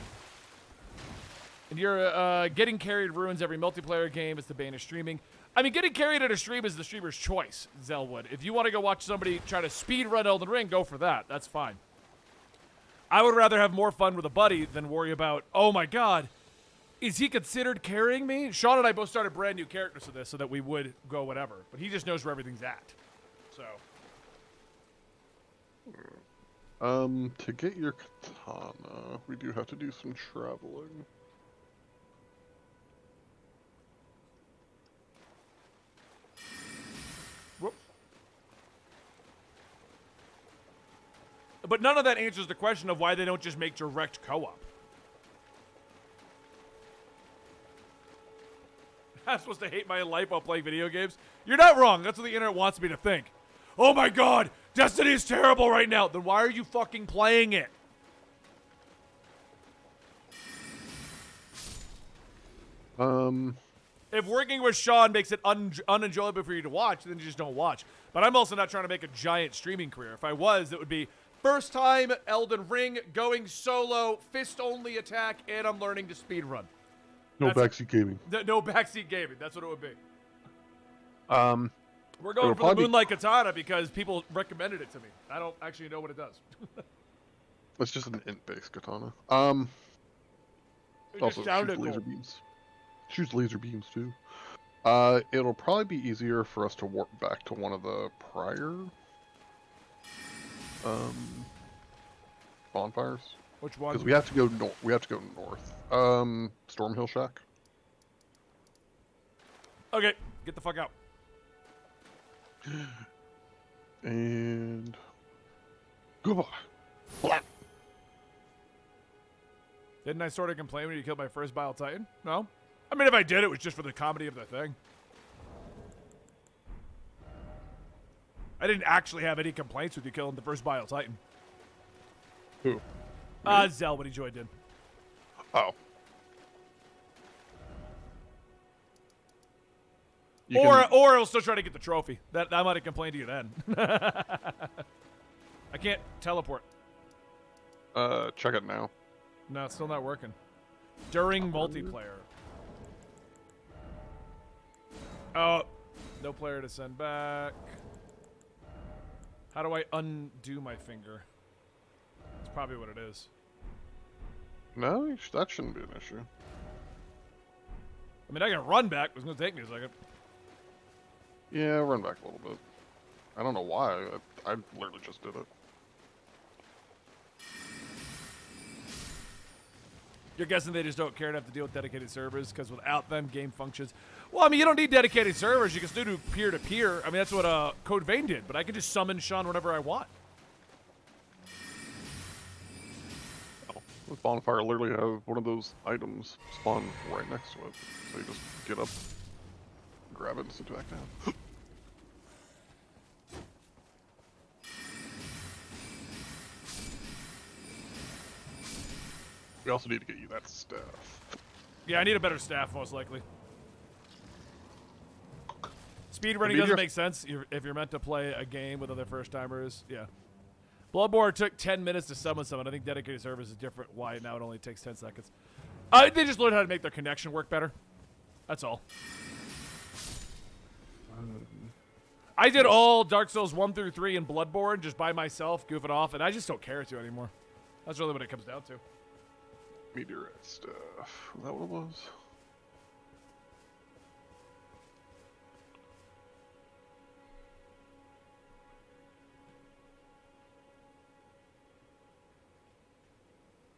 And you're getting carried ruins every multiplayer game. It's the bane of streaming. I mean, getting carried at a stream is the streamer's choice, Zelwood. If you want to go watch somebody try to speed run Elden Ring, go for that. That's fine. I would rather have more fun with a buddy than worry about, oh my god, is he considered carrying me? Sean and I both started brand new characters for this so that we would go whatever. But he just knows where everything's at. So. To get your katana, we do have to do some traveling. Whoop. But none of that answers the question of why they don't just make direct co-op. I'm supposed to hate my life while playing video games. You're not wrong. That's what the internet wants me to think. Oh my god, Destiny is terrible right now. Then why are you fucking playing it? If working with Sean makes it unenjoyable for you to watch, then you just don't watch. But I'm also not trying to make a giant streaming career. If I was, it would be first time Elden Ring, going solo, fist-only attack, and I'm learning to speedrun. No backseat gaming. No backseat gaming. That's what it would be. We're It'll going for the probably Moonlight Katana because people recommended it to me. I don't actually know what it does. It's just an int-based katana. It Also just sounded shoots laser cool. beams. Shoots laser beams too. It'll probably be easier for us to warp back to one of the prior bonfires. Which one? Because we have to go north. We have to go north. Stormhill Shack. Okay, get the fuck out. And goodbye. Black. Didn't I sort of complain when you killed my first Bile Titan? No? I mean, if I did, it was just for the comedy of the thing. I didn't actually have any complaints with you killing the first Bile Titan. Who? Zell, when he joined in. Oh. Or he'll still try to get the trophy. That I might have complained to you then. I can't teleport. Check it now. No, it's still not working. During multiplayer. Oh, no player to send back. How do I undo my finger? That's probably what it is. No, that shouldn't be an issue. I mean, I can run back, but it's going to take me a second. Yeah, run back a little bit. I don't know why. I literally just did it. You're guessing they just don't care enough to deal with dedicated servers because without them, game functions. Well, I mean, you don't need dedicated servers. You can still do peer-to-peer. I mean, that's what Code Vein did, but I can just summon Sean whenever I want. Oh, this bonfire literally has one of those items spawn right next to it. So you just get up, grab it, and sit back down. We also need to get you that staff. Yeah, I need a better staff, most likely. Speedrunning Maybe doesn't you're- make sense if you're meant to play a game with other first-timers. Yeah. Bloodborne took 10 minutes to summon someone. I think dedicated servers is different. Why now it only takes 10 seconds. They just learned how to make their connection work better. That's all. I did all Dark Souls 1 through 3 and Bloodborne just by myself, goofing off, and I just don't care to anymore. That's really what it comes down to. Meteorite staff. Is that what it was?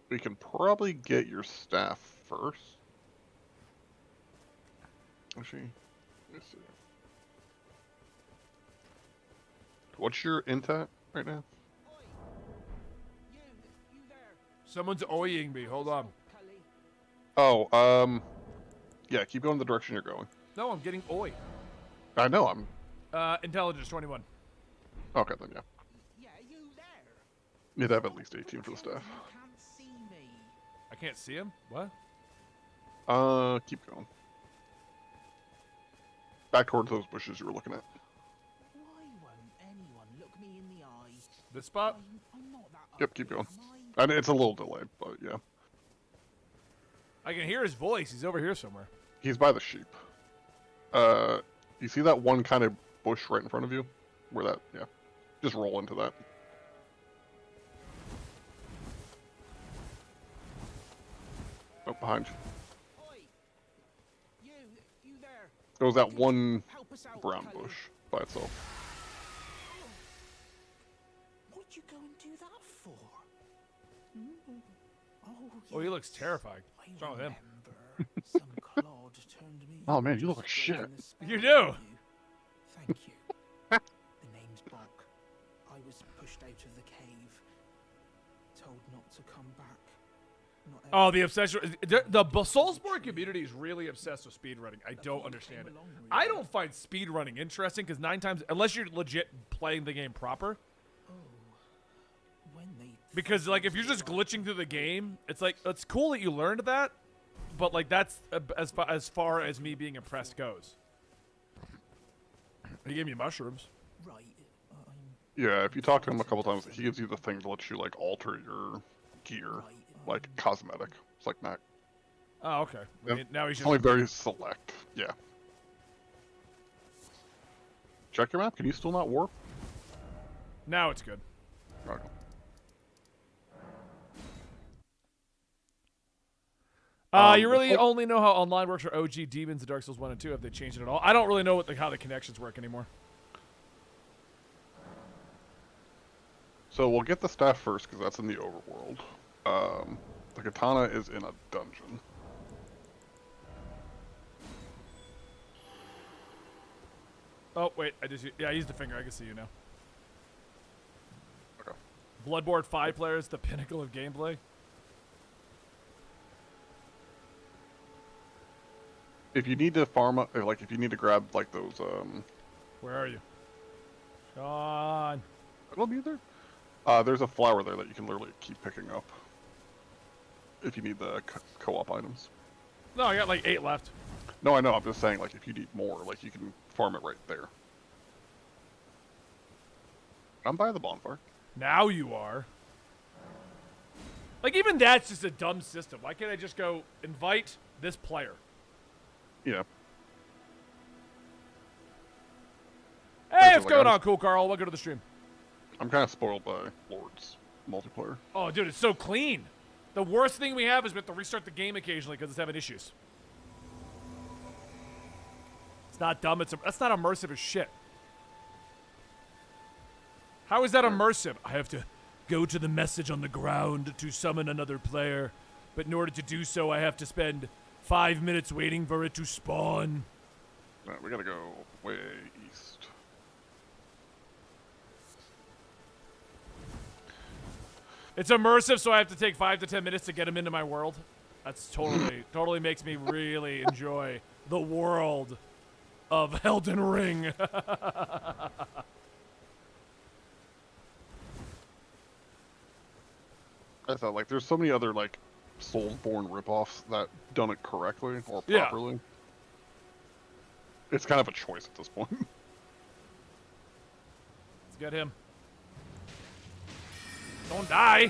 We can probably get your staff first. Actually, let me see. What's your intat right now? Someone's oying me. Hold on. Oh, yeah, keep going the direction you're going. No, I'm getting oi. I know, I'm... Intelligence 21. Okay, then, yeah. You'd have at least 18 for the staff. I can't see him? What? Keep going. Back towards those bushes you were looking at. Why won't anyone look me in the eye? This spot? I'm not that Yep, keep going. And it's a little delayed, but yeah. I can hear his voice. He's over here somewhere. He's by the sheep. You see that one kind of bush right in front of you? Where that, yeah. Just roll into that. Oh, behind you. You there. There was that one Help us out, brown Cully. bush by itself. What'd you go and do that for? Oh, he looks terrified. What's wrong with him? Some clod turned me Oh man, you look like just shit. in the spell You do. Thank you. The name's Bonk. I was pushed out of the cave, told not to come back. Oh, the obsession. The Soulsborne community is really obsessed with speedrunning. I don't understand it. I don't find speedrunning interesting because 9 times, unless you're legit playing the game proper. Because like if you're just glitching through the game, it's like it's cool that you learned that, but like that's as far as me being impressed goes. He gave me mushrooms. Right. Yeah, if you talk to him a couple times, he gives you the thing to let you like alter your gear, like cosmetic. It's like that. Oh, okay. I mean, now he's It's just only very select. Yeah. Check your map. Can you still not warp? now it's good. Okay. You really only know how online works for OG Demons and Dark Souls 1 and 2. Have they changed it at all? I don't really know how the connections work anymore. So we'll get the staff first because that's in the overworld. The katana is in a dungeon. Oh, wait. I used the finger. I can see you now. Okay. Bloodborne 5 players, the pinnacle of gameplay. If you need to farm up, like if you need to grab like those, Where are you? Sean. I don't either. There's a flower there that you can literally keep picking up. If you need the co-op items. No, I got like 8 left. No, I know. I'm just saying, like, if you need more, like, you can farm it right there. I'm by the bonfire. Now you are. Like, even that's just a dumb system. Why can't I just go invite this player? Yeah. Hey, what's going on, Cool Carl? Welcome to the stream. I'm kind of spoiled by Lord's multiplayer. Oh, dude, it's so clean. The worst thing we have is we have to restart the game occasionally because it's having issues. It's not dumb. That's not immersive as shit. How is that immersive? I have to go to the message on the ground to summon another player. But in order to do so, I have to spend 5 minutes waiting for it to spawn. Alright, we gotta go way east. It's immersive, so I have to take 5 to 10 minutes to get him into my world. That's totally makes me really enjoy the world of Elden Ring. I thought, like, there's so many other, like, Soulsborne ripoffs that done it correctly or Yeah. properly. It's kind of a choice at this point. Let's get him. Don't die.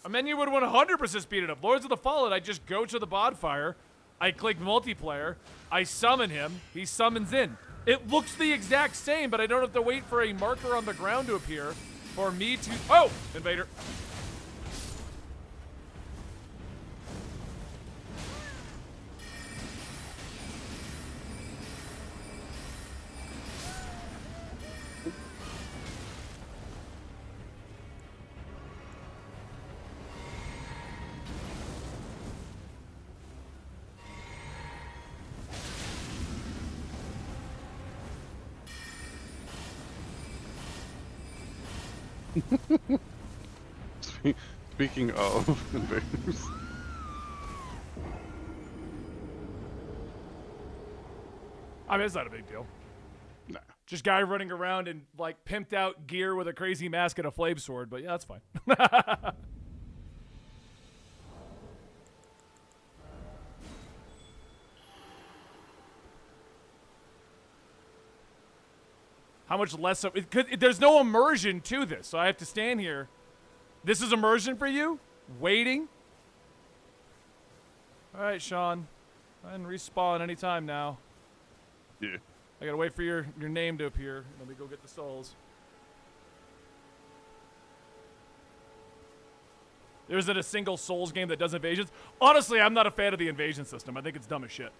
A menu would 100% speed it up. Lords of the Fallen, I just go to the bonfire, I click multiplayer, I summon him, he summons in. It looks the exact same, but I don't have to wait for a marker on the ground to appear for me to... Oh! Invader. Speaking of invaders. I mean, it's not a big deal. Nah. Just guy running around in, like, pimped out gear with a crazy mask and a flame sword, but yeah, that's fine. How much less of it? There's no immersion to this, so I have to stand here. This is immersion for you? Waiting? All right, Sean. I can respawn anytime now. Yeah. I gotta wait for your name to appear. Let me go get the souls. There isn't a single Souls game that does invasions. Honestly, I'm not a fan of the invasion system. I think it's dumb as shit.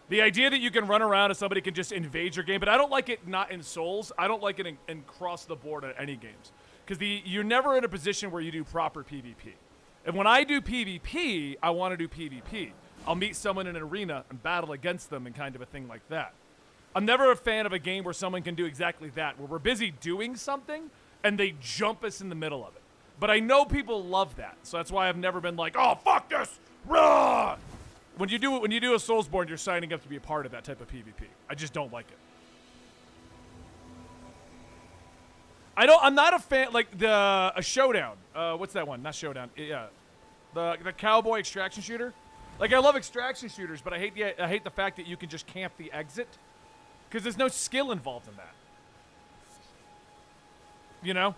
The idea that you can run around and somebody can just invade your game, but I don't like it not in Souls. I don't like it in cross the board at any games. Because you're never in a position where you do proper PvP. And when I do PvP, I want to do PvP. I'll meet someone in an arena and battle against them and kind of a thing like that. I'm never a fan of a game where someone can do exactly that, where we're busy doing something and they jump us in the middle of it. But I know people love that, so that's why I've never been like, oh, fuck this, rah! When you do a Soulsborne, you're signing up to be a part of that type of PvP. I just don't like it. I'm not a fan, like, a Showdown. What's that one? Not Showdown. Yeah. The cowboy extraction shooter. Like, I love extraction shooters, but I hate the fact that you can just camp the exit. Because there's no skill involved in that. You know?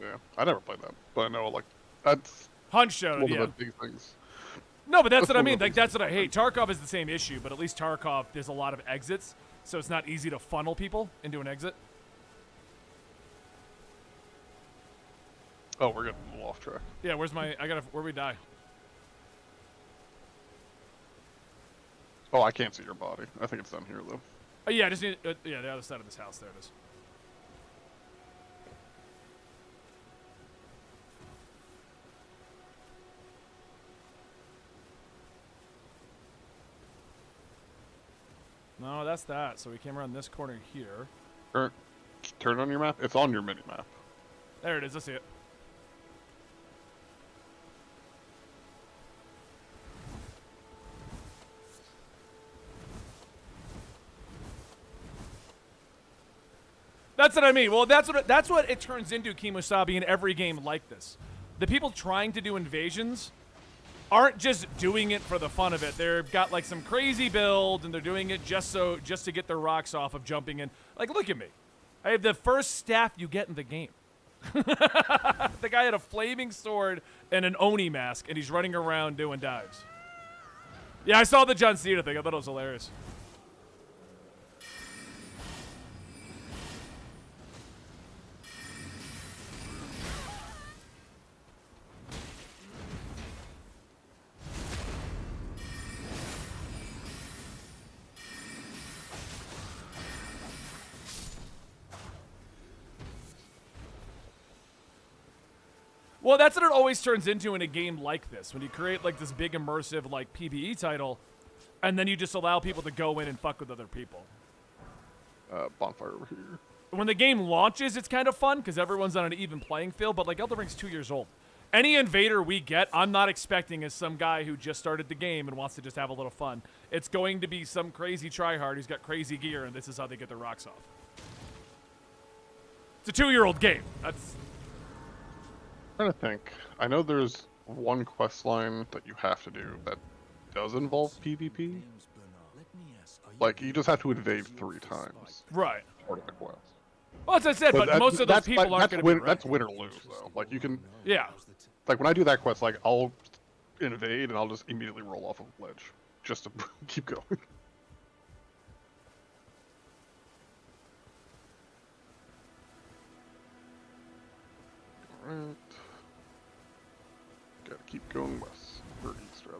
Yeah, I never played that, but I know, like, that's Hunt Showdown, one yeah. of the big things. No, but that's what I mean. Like, that's what I hate. Tarkov is the same issue, but at least Tarkov, there's a lot of exits, so it's not easy to funnel people into an exit. Oh, we're getting a little off track. Yeah, where we die? Oh, I can't see your body. I think it's down here, though. Oh, yeah, just need, yeah, the other side of this house. There it is. No, that's that. So we came around this corner here. Turn on your map. It's on your mini map. There it is. I see it. That's what I mean. Well, that's what it turns into, Kimosabi, in every game like this. The people trying to do invasions aren't just doing it for the fun of it. They've got like some crazy build, and they're doing it just to get their rocks off of jumping in. Like, look at me. I have the first staff you get in the game. The guy had a flaming sword and an Oni mask, and he's running around doing dives. Yeah, I saw the John Cena thing. I thought it was hilarious. Well, that's what it always turns into in a game like this. When you create like this big immersive like PvE title, and then you just allow people to go in and fuck with other people. Bonfire over here. When the game launches, it's kind of fun because everyone's on an even playing field, but like Elden Ring's 2 years old. Any invader we get, I'm not expecting as some guy who just started the game and wants to just have a little fun. It's going to be some crazy tryhard who's got crazy gear, and this is how they get their rocks off. It's a 2-year-old game. That's... I'm trying to think. I know there's one quest line that you have to do that does involve PvP. Like, you just have to invade 3 times. Right. Part of the quest. Well, as I said, but most of those people aren't going to be ready. That's win or lose, though. Like, you can... Yeah. Like, when I do that quest, like, I'll invade and I'll just immediately roll off of a ledge. Just to keep going. Alright. Gotta keep going west. Or east, rather.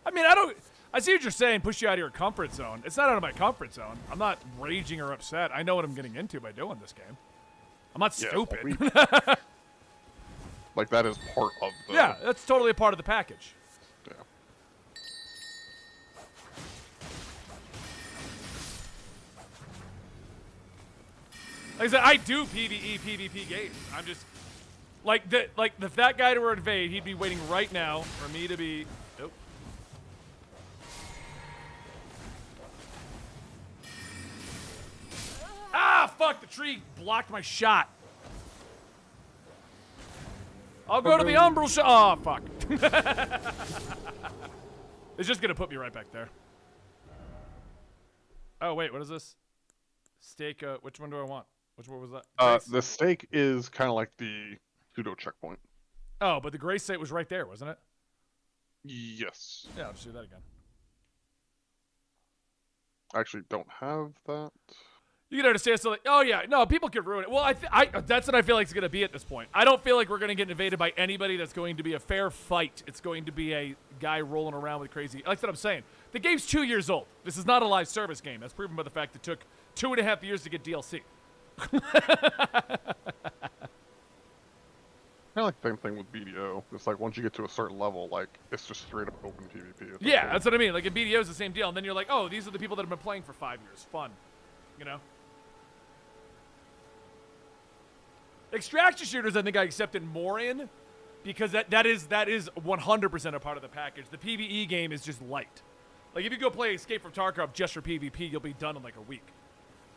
I mean, I see what you're saying, push you out of your comfort zone. It's not out of my comfort zone. I'm not raging or upset. I know what I'm getting into by doing this game. I'm not stupid. Like, that is part of the... Yeah, that's totally a part of the package. Yeah. Like I said, I do PvE, PvP games. I'm just... Like, if that guy were to invade, he'd be waiting right now for me to be... Nope. Ah, fuck! The tree blocked my shot. I'll go to the umbral shot. Oh, fuck. It's just gonna put me right back there. Oh, wait, what is this? Stake, which one do I want? Which one was that? The stake is kind of like the pseudo checkpoint. Oh, but the gray state was right there, wasn't it? Yes. Yeah, I'll just do that again. I actually don't have that. You can understand something. Oh yeah, no, people could ruin it. Well, that's what I feel like it's gonna be at this point. I don't feel like we're gonna get invaded by anybody that's going to be a fair fight. It's going to be a guy rolling around with crazy. Like what I'm saying. The game's 2 years old. This is not a live service game. That's proven by the fact it took 2.5 years to get DLC. Kind of like the same thing with BDO. It's like once you get to a certain level, like it's just straight up open PvP. Yeah, that's what I mean. Like in BDO is the same deal, and then you're like, oh, these are the people that have been playing for 5 years. Fun, you know. Extraction shooters, I think I accepted more in, because that is 100% a part of the package. The PvE game is just light. Like if you go play Escape from Tarkov just for PvP, you'll be done in like a week.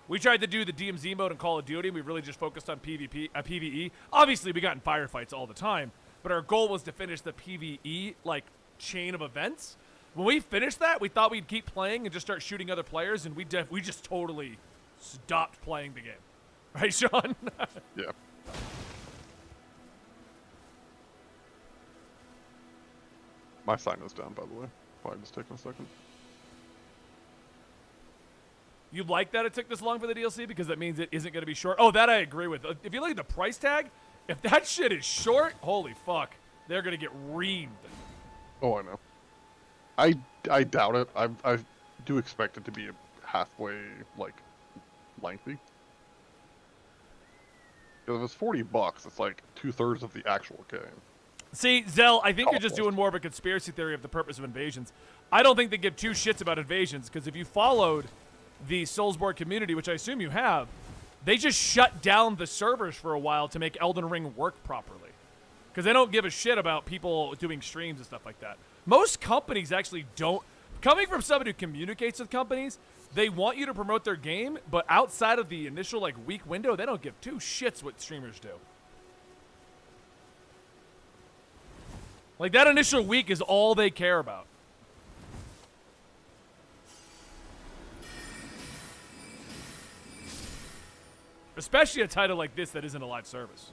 We tried to do the DMZ mode in Call of Duty. We really just focused on PvE. Obviously, we got in firefights all the time, but our goal was to finish the PvE like chain of events. When we finished that, we thought we'd keep playing and just start shooting other players, and we just totally stopped playing the game. Right, Sean? Yeah. My sign is down, by the way. Probably just taking a second. You like that it took this long for the DLC because that means it isn't going to be short? Oh, that I agree with. If you look at the price tag, if that shit is short, holy fuck, they're going to get reamed. Oh, I know. I doubt it. I do expect it to be halfway, like, lengthy. Because if it's $40, it's like 2/3 of the actual game. See, Zell, I think you're just doing more of a conspiracy theory of the purpose of invasions. I don't think they give two shits about invasions, because if you followed the Soulsborne community, which I assume you have, they just shut down the servers for a while to make Elden Ring work properly. Because they don't give a shit about people doing streams and stuff like that. Most companies actually don't. Coming from somebody who communicates with companies, they want you to promote their game, but outside of the initial like week window, they don't give two shits what streamers do. Like that initial week is all they care about. Especially a title like this that isn't a live service.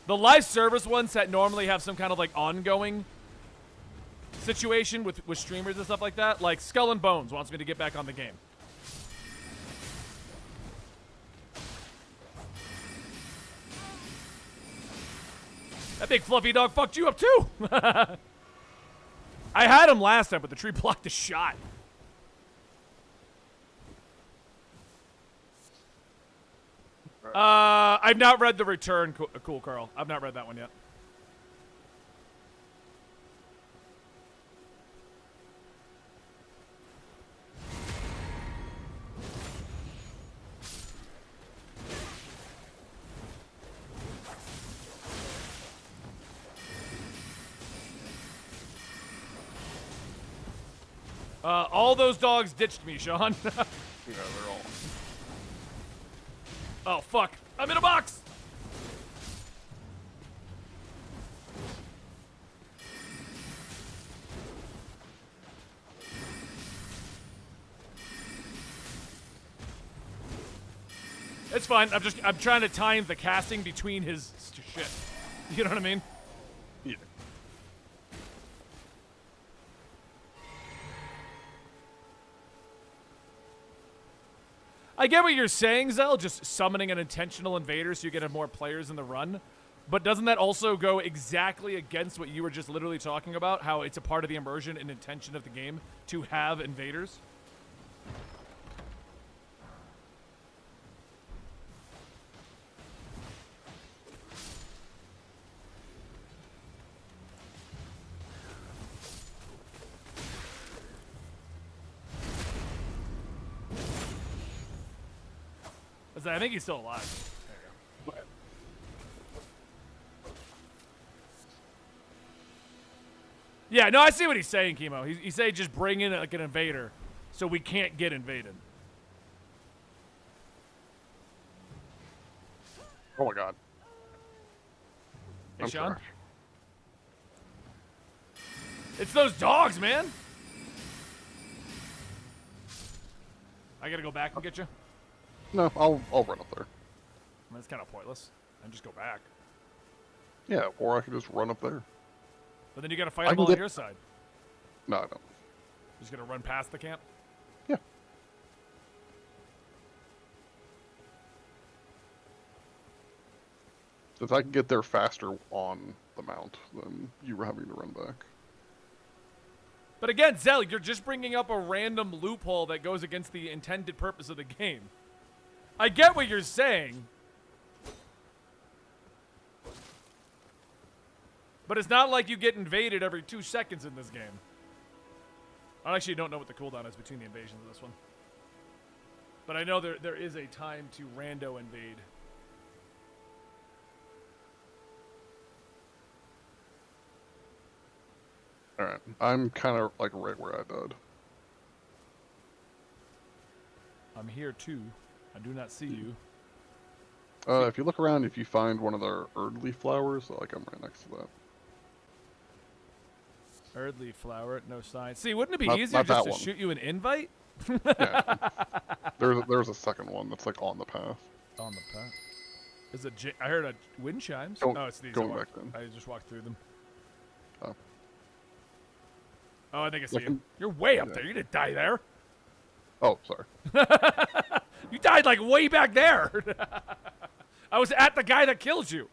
The live service ones that normally have some kind of like ongoing situation with streamers and stuff like that, like Skull and Bones wants me to get back on the game. That big fluffy dog fucked you up too. I had him last time, but the tree blocked the shot. I've not read The Return, Cool Carl. I've not read that one yet. All those dogs ditched me, Sean. Yeah, they're all. Oh, fuck. I'm in a box! It's fine. I'm trying to time the casting between his shit. You know what I mean? Yeah. I get what you're saying, Zell, just summoning an intentional invader so you can have more players in the run. But doesn't that also go exactly against what you were just literally talking about? How it's a part of the immersion and intention of the game to have invaders? I think he's still alive. There you go. Yeah, no, I see what he's saying, Chemo. He's saying just bring in like an invader so we can't get invaded. Oh my god. Hey, I'm Sean? sorry. It's those dogs, man! I gotta go back and get you? No, I'll run up there. That's kind of pointless. And just go back. Yeah, or I could just run up there. But then you gotta fight them all on your side. No, I don't. Just gonna run past the camp? Yeah. If I can get there faster on the mount than you were having to run back. But again, Zell, you're just bringing up a random loophole that goes against the intended purpose of the game. I get what you're saying. But it's not like you get invaded every 2 seconds in this game. I actually don't know what the cooldown is between the invasions of this one. But I know there is a time to rando invade. Alright, I'm kind of like right where I died. I'm here too. I do not see you. If you look around, if you find one of the Erdly flowers, like I'm right next to that. Erdly flower, no sign. See, wouldn't it be Not- easier not just that to one. shoot you an invite? Yeah. There's a second one that's like on the path. On the path. Is it? I heard a wind chimes. Go- Oh, it's these. going back then. I just walked through them. Oh. Oh, I think I see Like, you. You're way up yeah. there. You didn't die there. Oh, sorry. You died like way back there. I was at the guy that killed you.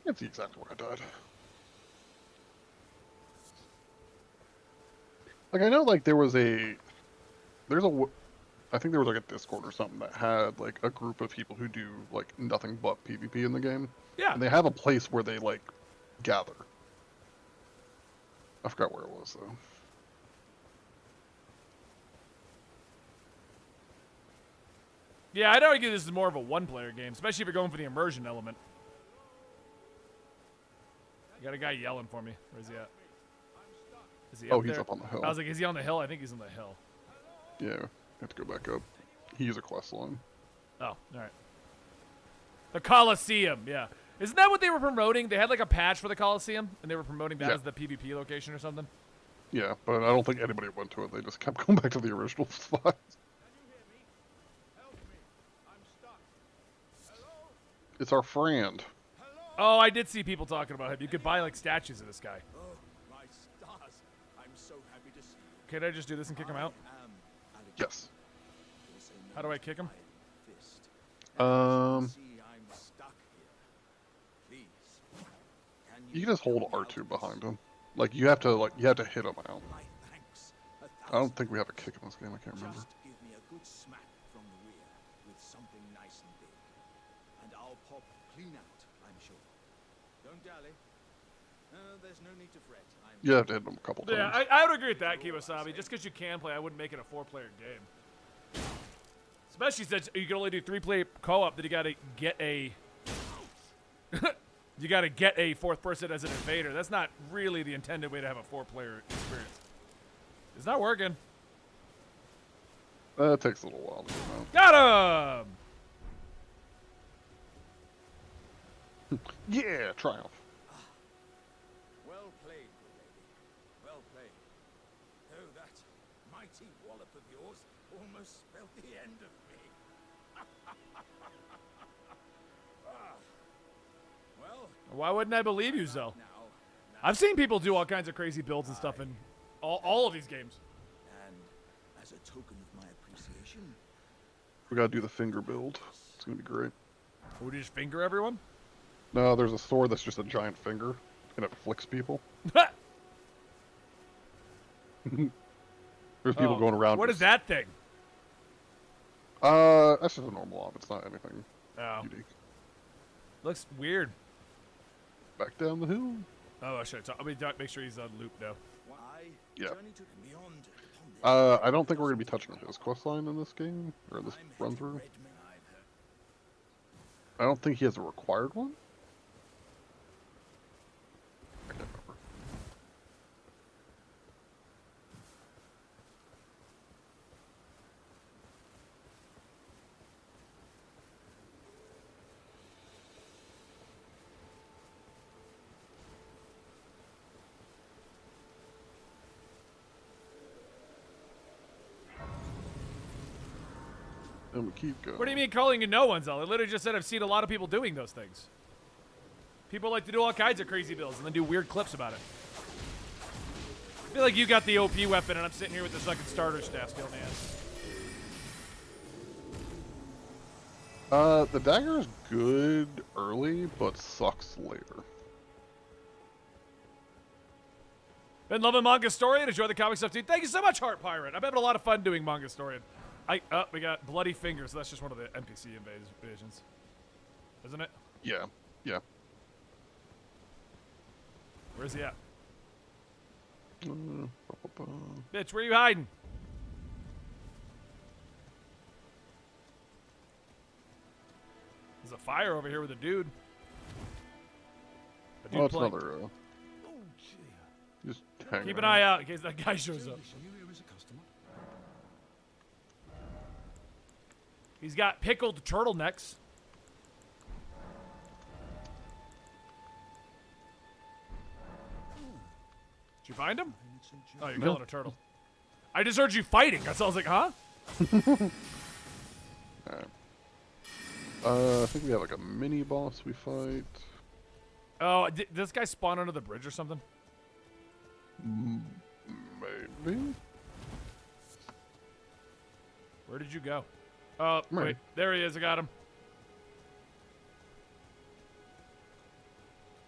That's exactly where I died. Like I know, like I think there was like a Discord or something that had like a group of people who do like nothing but PvP in the game. Yeah. And they have a place where they like gather. I forgot where it was though. Yeah, I'd argue this is more of a one-player game, especially if you're going for the immersion element. I got a guy yelling for me. Where's he at? Is he Oh, up he's there? up on the hill. I was like, is he on the hill? I think he's on the hill. Yeah, you have to go back up. He's a quest line. Oh, all right. The Coliseum, yeah. Isn't that what they were promoting? They had like a patch for the Coliseum, and they were promoting that Yeah. as the PvP location or something? Yeah, but I don't think anybody went to it. They just kept going back to the original spot. It's our friend. Oh, I did see people talking about him. You could buy like statues of this guy. Oh, my stars. I'm so happy to see you. Can I just do this and kick him out? Yes. How do I kick him? You can just hold R2 behind him. Like you have to hit him out. I don't think we have a kick in this game. I can't remember. Just give me a good smack from the rear with something nice and big, and I'll pop clean out, I'm sure. Don't dally. There's no need to fret. You have to hit him a couple times. Yeah, I would agree with that, Kiwasabi. Just because you can play, I wouldn't make it a 4-player game. Especially since you can only do 3-player co-op, that you gotta get a... you gotta get a 4th person as an invader. That's not really the intended way to have a 4-player experience. It's not working. It takes a little while to get him out. Got him! Yeah, triumph. Well played, good lady. Well played. Oh, that mighty wallop of yours almost spelled the end of me. Well, Why wouldn't I believe you, Zell? now, I've seen people do all kinds of crazy builds and stuff in all of these games. and as a token of my appreciation, We gotta do the finger build. It's gonna be great. Would you just finger everyone? No, there's a sword that's just a giant finger, and it flicks people. There's people going around. What is that thing? That's just a normal op. It's not anything Oh, unique. looks weird. Back down the hill. Oh, I should. Let me make sure he's on loop now. I Yeah. journey to beyond upon this I don't think we're gonna be touching his questline in this game or in this I'm run headed through. red man, I've heard. I don't think he has a required one. I can't remember. And we keep going. What do you mean calling you no one, Zell? I literally just said I've seen a lot of people doing those things. People like to do all kinds of crazy builds and then do weird clips about it. I feel like you got the OP weapon and I'm sitting here with the fucking starter staff still, man. The dagger is good early, but sucks later. Been loving Mangostorian. Enjoy the comic stuff, too. Thank you so much, Heart Pirate. I'm having a lot of fun doing Mangostorian. We got Bloody Fingers. So that's just one of the NPC invasions, isn't it? Yeah. Yeah. Where's he at? Bitch, where you hiding? There's a fire over here with a dude. Oh, it's another. Just hang Keep an around. eye out in case that guy shows up. He's got pickled turtlenecks. Did you find him? Oh, you're killing a turtle. I just heard you fighting. That's why I was like, huh? Alright. I think we have like a mini boss we fight. Oh, did this guy spawn under the bridge or something? Maybe. Where did you go? Oh, Right. wait. There he is. I got him.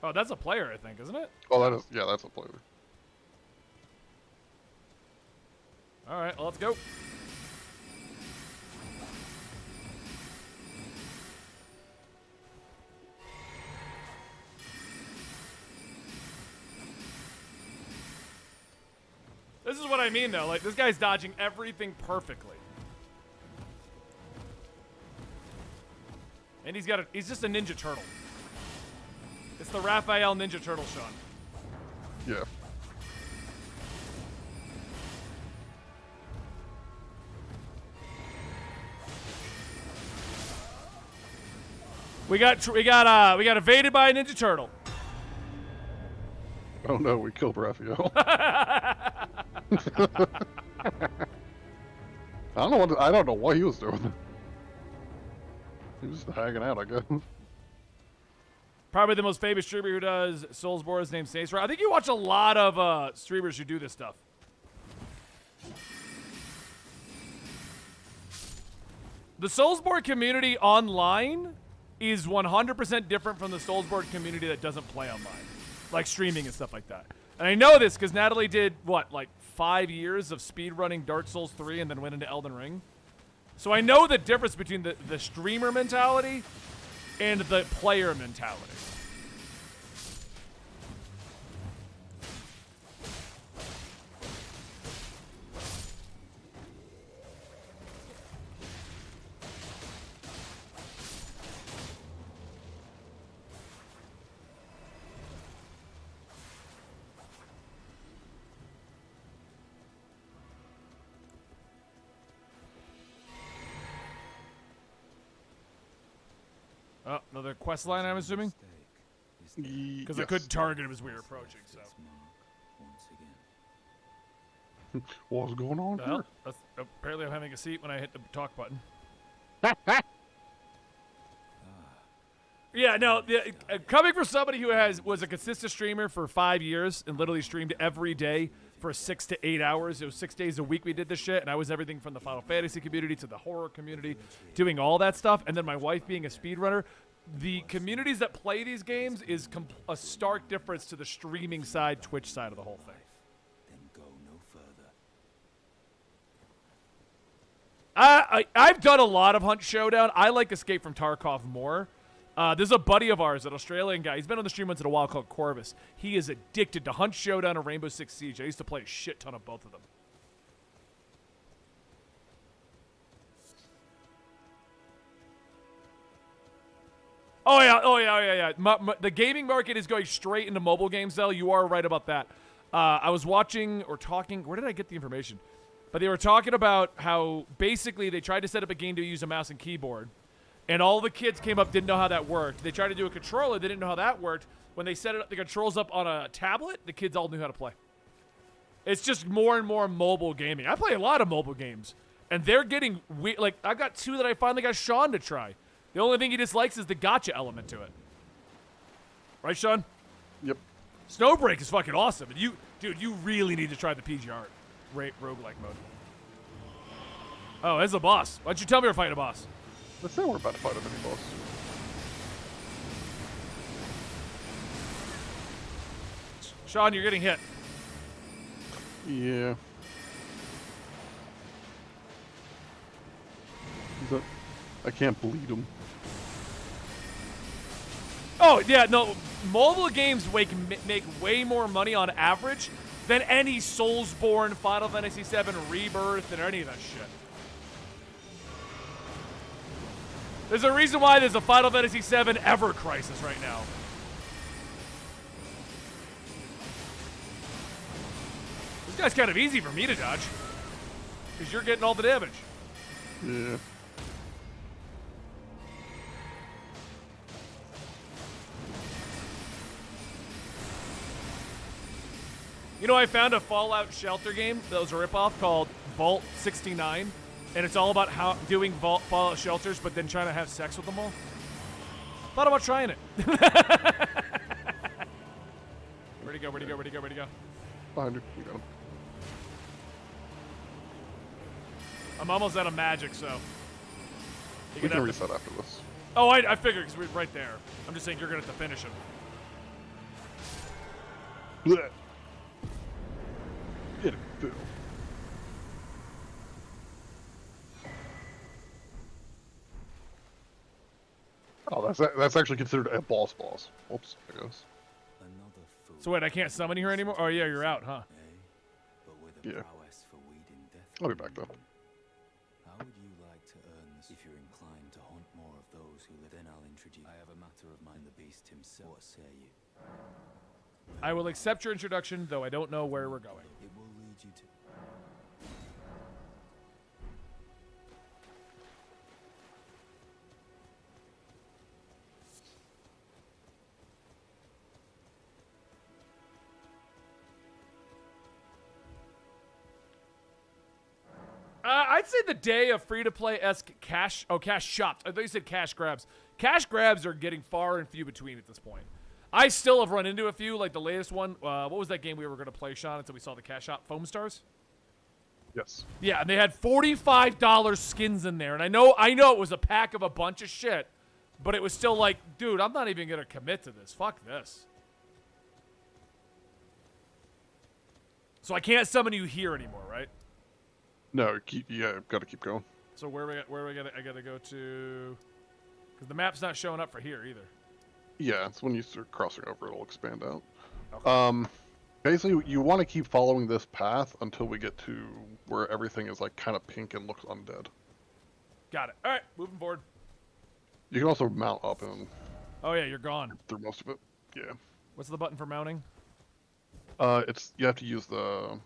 Oh, that's a player, I think, isn't it? Oh, that is. Yeah, that's a player. All right, well, let's go. This is what I mean, though. Like, this guy's dodging everything perfectly. And he's just a Ninja Turtle. It's the Raphael Ninja Turtle, Sean. Yeah. We got evaded by a Ninja Turtle. Oh no, we killed Raphael. I don't know what he was doing. He was just hanging out, I guess. Probably the most famous streamer who does Soulsborne is named Snace. I think you watch a lot of streamers who do this stuff. The Soulsborne community online is 100% different from the Soulsborne community that doesn't play online, like streaming and stuff like that. And I know this because Natalie did, what, like 5 years of speedrunning Dark Souls 3 and then went into Elden Ring. So I know the difference between the streamer mentality and the player mentality. Oh, another quest line, I'm assuming? Because I couldn't target him as we were approaching, so. What's going on here? Well, apparently I'm having a seat when I hit the talk button. Yeah, no, coming from somebody who was a consistent streamer for 5 years and literally streamed every day for 6 to 8 hours. It was 6 days a week we did this shit, and I was everything from the Final Fantasy community to the horror community, doing all that stuff. And then my wife being a speedrunner, the communities that play these games is a stark difference to the streaming side, Twitch side of the whole thing. I've done a lot of Hunt Showdown. I like Escape from Tarkov more. There's a buddy of ours, an Australian guy. He's been on the stream once in a while called Corvus. He is addicted to Hunt Showdown and Rainbow Six Siege. I used to play a shit ton of both of them. Oh yeah. The gaming market is going straight into mobile games, though. You are right about that. I was watching or talking. Where did I get the information? But they were talking about how basically they tried to set up a game to use a mouse and keyboard. And all the kids came up, didn't know how that worked. They tried to do a controller, they didn't know how that worked. When they set it up, the controls up on a tablet, the kids all knew how to play. It's just more and more mobile gaming. I play a lot of mobile games, and they're getting weird. Like, I've got 2 that I finally got Sean to try. The only thing he dislikes is the gotcha element to it. Right, Sean? Yep. Snowbreak is fucking awesome. And dude, you really need to try the PGR roguelike mode. Oh, there's a boss. Why don't you tell me we're fighting a boss? Let's say we're about to fight a mini boss. Sean, you're getting hit. Yeah. I can't bleed him. Oh, yeah, no. Mobile games make way more money on average than any Soulsborne, Final Fantasy VII Rebirth, and any of that shit. There's a reason why there's a Final Fantasy VII Ever Crisis right now. This guy's kind of easy for me to dodge. Because you're getting all the damage. Yeah. You know, I found a Fallout Shelter game that was a ripoff called Vault 69, and it's all about how doing Fallout Shelters, but then trying to have sex with them all. Thought about trying it. Where'd he go? Where'd he go? Where'd he go? Where'd he go? Behind you. You got him. I'm almost out of magic, so. We can reset after this. Oh, I figured, because we're right there. I'm just saying you're going to have to finish him. Blech. Get it, Phil. Oh, that's actually considered a boss. Oops, I guess. So wait, I can't summon here anymore? Oh yeah, you're out, huh? Yeah. I'll be back though. How would you like to earn this? If you're inclined to hunt more of those who live, then I'll introduce. I have a matter of mind, the beast himself. What say you? I will accept your introduction, though I don't know where we're going. It will lead you to. I'd say the day of free-to-play-esque cash shops. I thought you said cash grabs. Cash grabs are getting far and few between at this point. I still have run into a few, like the latest one. What was that game we were going to play, Sean, until we saw the cash shop? Foam Stars? Yes. Yeah, and they had $45 skins in there. And I know it was a pack of a bunch of shit, but it was still like, dude, I'm not even going to commit to this. Fuck this. So I can't summon you here anymore, right? No, gotta keep going. So where we I gotta go to, because the map's not showing up for here either. Yeah, it's when you start crossing over, it'll expand out. Okay. Basically, you want to keep following this path until we get to where everything is like kind of pink and looks undead. Got it. All right, moving forward. You can also mount up and. Oh yeah, you're gone. Through most of it. Yeah. What's the button for mounting? You have to use the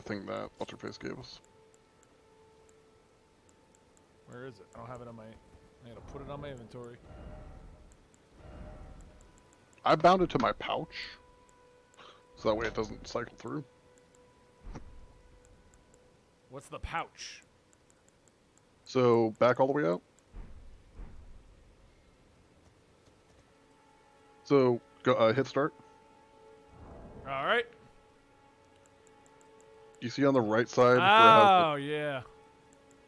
thing that what's her face gave us. Where is it? I don't have it on my. I gotta put it on my inventory. I bound it to my pouch, so that way it doesn't cycle through. What's the pouch? So back all the way out. So go hit start. All right. You see on the right side. Oh yeah.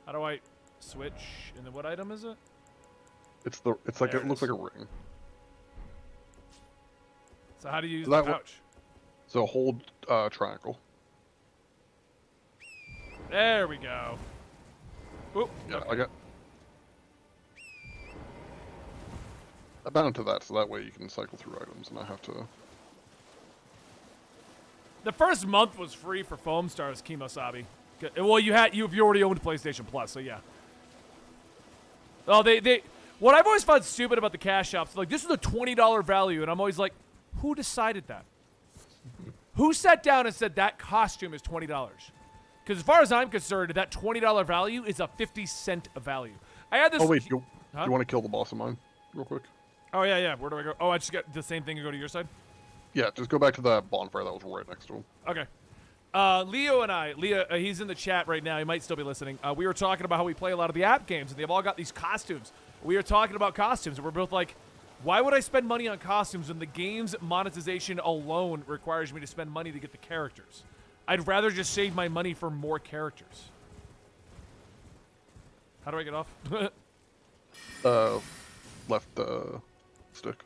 How do I switch? And then what item is it? It's like it looks like a ring. So how do you use the pouch? So hold triangle. There we go. Oop. Yeah, okay. I bound to that, so that way you can cycle through items and not have to. The first month was free for Foam Stars, Kimosabi. Well, you already owned PlayStation Plus, so yeah. Oh, what I've always found stupid about the cash shops, like, this is a $20 value, and I'm always like, who decided that? Who sat down and said that costume is $20? Because as far as I'm concerned, that $20 value is a 50-cent value. I had this. Oh wait, you want to kill the boss of mine, real quick? Oh yeah. Where do I go? Oh, I just got the same thing and go to your side. Yeah, just go back to that bonfire that was right next to him. Okay. Leo and I, he's in the chat right now. He might still be listening. We were talking about how we play a lot of the app games, and they've all got these costumes. We were talking about costumes, and we're both like, why would I spend money on costumes when the game's monetization alone requires me to spend money to get the characters? I'd rather just save my money for more characters. How do I get off? Left stick.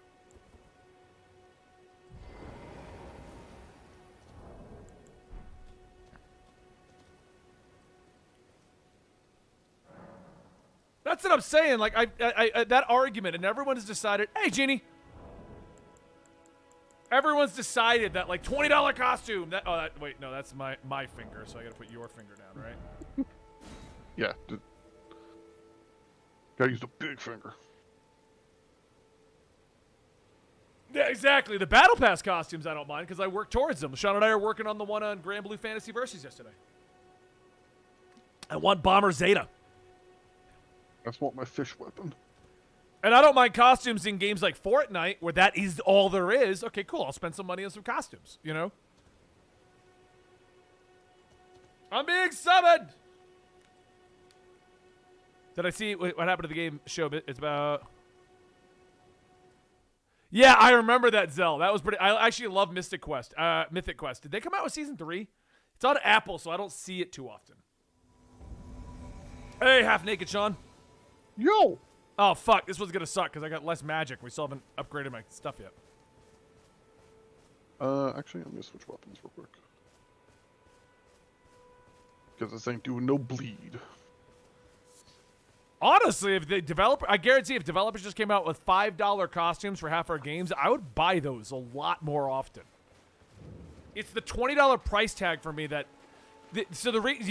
That's what I'm saying. Like, I that argument, and everyone has decided, hey, Genie. Everyone's decided that, like, $20 costume. Wait, no, that's my finger, so I gotta put your finger down, right? Yeah. Gotta use the big finger. Yeah, exactly. The Battle Pass costumes, I don't mind, because I work towards them. Sean and I are working on the one on Grand Blue Fantasy Versus yesterday. I want Bomber Zeta. I just want my fish weapon. And I don't mind costumes in games like Fortnite, where that is all there is. Okay, cool. I'll spend some money on some costumes, you know? I'm being summoned! Did I see what happened to the game show? It's about... Yeah, I remember that, Zell. That was pretty... I actually love Mythic Quest. Did they come out with Season 3? It's on Apple, so I don't see it too often. Hey, Half Naked Sean. Yo! Oh, fuck. This one's gonna suck, because I got less magic. We still haven't upgraded my stuff yet. Actually, I'm gonna switch weapons real quick. Because this ain't doing no bleed. Honestly, if the developer... I guarantee if developers just came out with $5 costumes for half our games, I would buy those a lot more often. It's the $20 price tag for me that... you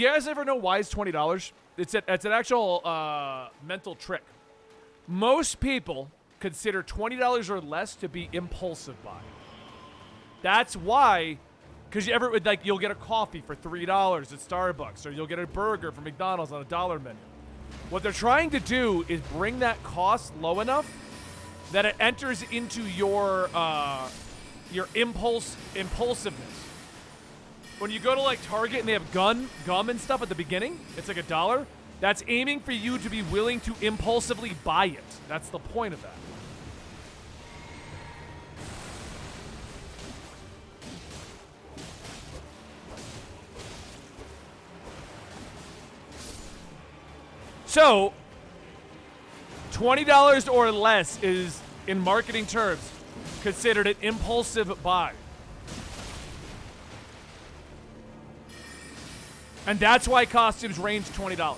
guys ever know why it's $20? It's an actual mental trick. Most people consider $20 or less to be impulsive buying. That's why, because you'll get a coffee for $3 at Starbucks, or you'll get a burger from McDonald's on a $1 menu. What they're trying to do is bring that cost low enough that it enters into your impulsiveness. When you go to like Target and they have gum and stuff at the beginning, it's like $1. That's aiming for you to be willing to impulsively buy it. That's the point of that. So, $20 or less is, in marketing terms, considered an impulsive buy. And that's why costumes range $20.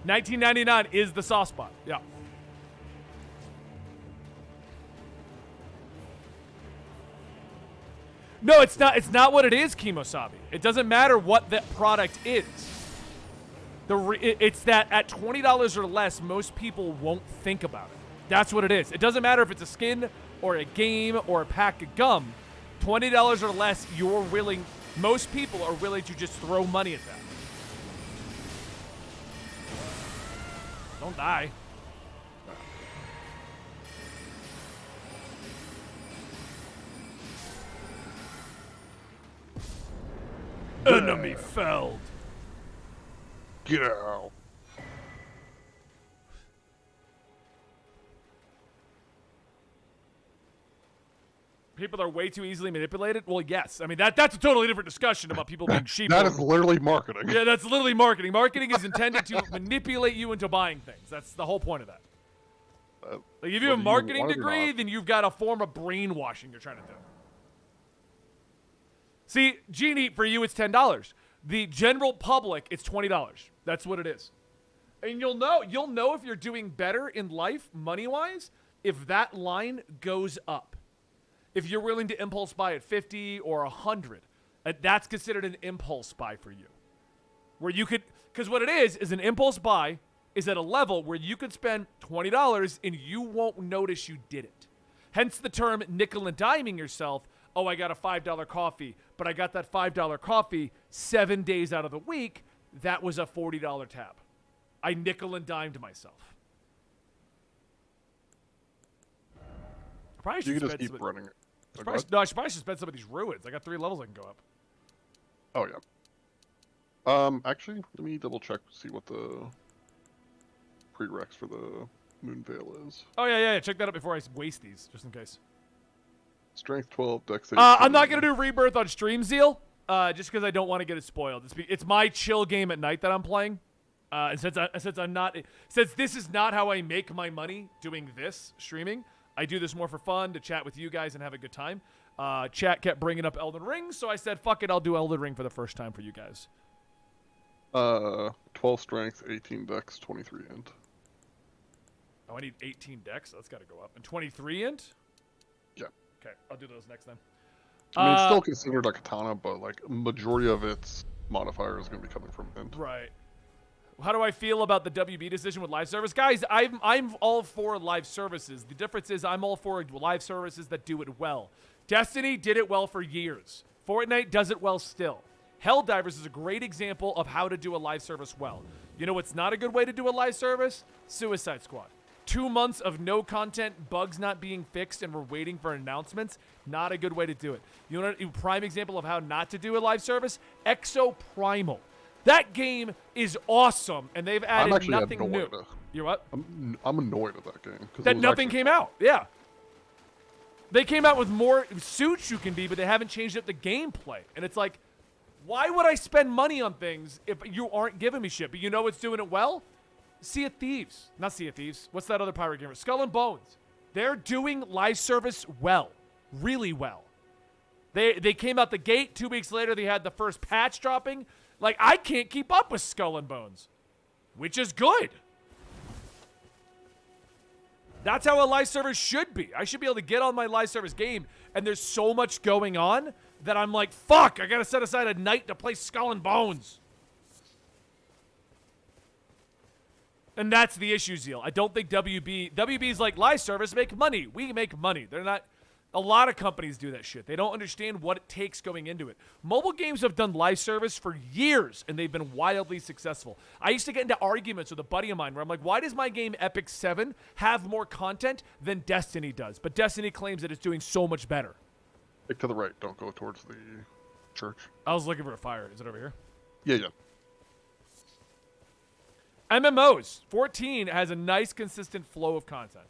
$19.99 is the soft spot. Yeah. No, it's not. It's not what it is, Kimosabi. It doesn't matter what that product is. It's that at $20 or less, most people won't think about it. That's what it is. It doesn't matter if it's a skin or a game or a pack of gum. $20 or less, most people are willing to just throw money at that. Don't die. Enemy felled. Get out. People are way too easily manipulated? Well, yes. I mean, that's a totally different discussion about people being sheep. That is literally marketing. Yeah, that's literally marketing. Marketing is intended to manipulate you into buying things. That's the whole point of that. Like, if you have a marketing degree, then you've got a form of brainwashing you're trying to do. See, Genie, for you, it's $10. The general public, it's $20. That's what it is. And you'll know if you're doing better in life, money-wise, if that line goes up. If you're willing to impulse buy at 50 or 100, that's considered an impulse buy for you. Where you could, because what it is an impulse buy is at a level where you could spend $20 and you won't notice you did it. Hence the term nickel and diming yourself. Oh, I got a $5 coffee, but I got that $5 coffee 7 days out of the week. That was a $40 tab. I nickel and dimed myself. Probably should You can just keep running it. I should probably spend some of these ruins. I got 3 levels I can go up. Oh, yeah. Actually, let me double check to see what the prereqs for the Moon Veil is. Oh, yeah. Check that out before I waste these, just in case. Strength 12, Dex 8. I'm not going to do Rebirth on stream, Zeal, just because I don't want to get it spoiled. It's my chill game at night that I'm playing. And since this is not how I make my money doing this streaming, I do this more for fun, to chat with you guys and have a good time. Chat kept bringing up Elden Ring, so I said, fuck it, I'll do Elden Ring for the first time for you guys. 12 strength, 18 dex, 23 int. Oh, I need 18 dex. That's got to go up. And 23 int? Yeah. Okay, I'll do those next then. I mean, it's still considered a katana, but like majority of its modifier is going to be coming from int. Right. How do I feel about the WB decision with live service? Guys, I'm all for live services. The difference is I'm all for live services that do it well. Destiny did it well for years. Fortnite does it well still. Helldivers is a great example of how to do a live service well. You know what's not a good way to do a live service? Suicide Squad. 2 months of no content, bugs not being fixed, and we're waiting for announcements. Not a good way to do it. You know what a prime example of how not to do a live service? Exo Primal. That game is awesome, and they've added nothing new. You're what? I'm annoyed at that game. That nothing came out. Yeah. They came out with more suits you can be, but they haven't changed up the gameplay. And it's like, why would I spend money on things if you aren't giving me shit? But you know what's doing it well? Sea of Thieves. Not Sea of Thieves. What's that other pirate game? Skull and Bones. They're doing live service well. Really well. They came out the gate. 2 weeks later, they had the first patch dropping. Like, I can't keep up with Skull and Bones. Which is good. That's how a live service should be. I should be able to get on my live service game, and there's so much going on that I'm like, fuck, I gotta set aside a night to play Skull and Bones. And that's the issue, Zeal. I don't think WB's like, live service, make money. We make money. They're not. A lot of companies do that shit. They don't understand what it takes going into it. Mobile games have done live service for years, and they've been wildly successful. I used to get into arguments with a buddy of mine where I'm like, why does my game Epic 7 have more content than Destiny does? But Destiny claims that it's doing so much better. Stick to the right. Don't go towards the church. I was looking for a fire. Is it over here? Yeah. MMOs. 14 has a nice, consistent flow of content.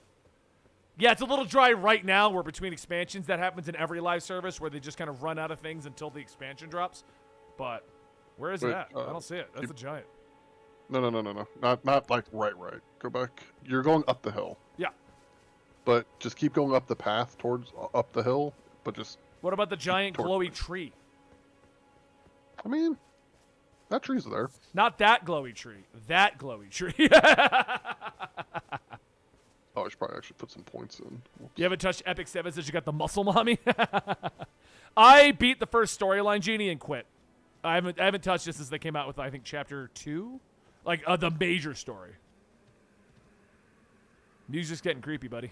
Yeah, it's a little dry right now. We're between expansions. That happens in every live service where they just kind of run out of things until the expansion drops. But where is it at? I don't see it. That's a giant. No. Not like right. Go back. You're going up the hill. Yeah. But just keep going up the path towards up the hill. But just. What about the giant glowy tree? I mean, that tree's there. Not that glowy tree. That glowy tree. Oh, I should probably actually put some points in. Whoops. You haven't touched Epic 7 since you got the muscle mommy? I beat the first storyline, Genie, and quit. I haven't touched it since they came out with, I think, Chapter 2? Like, the major story. Music's getting creepy, buddy.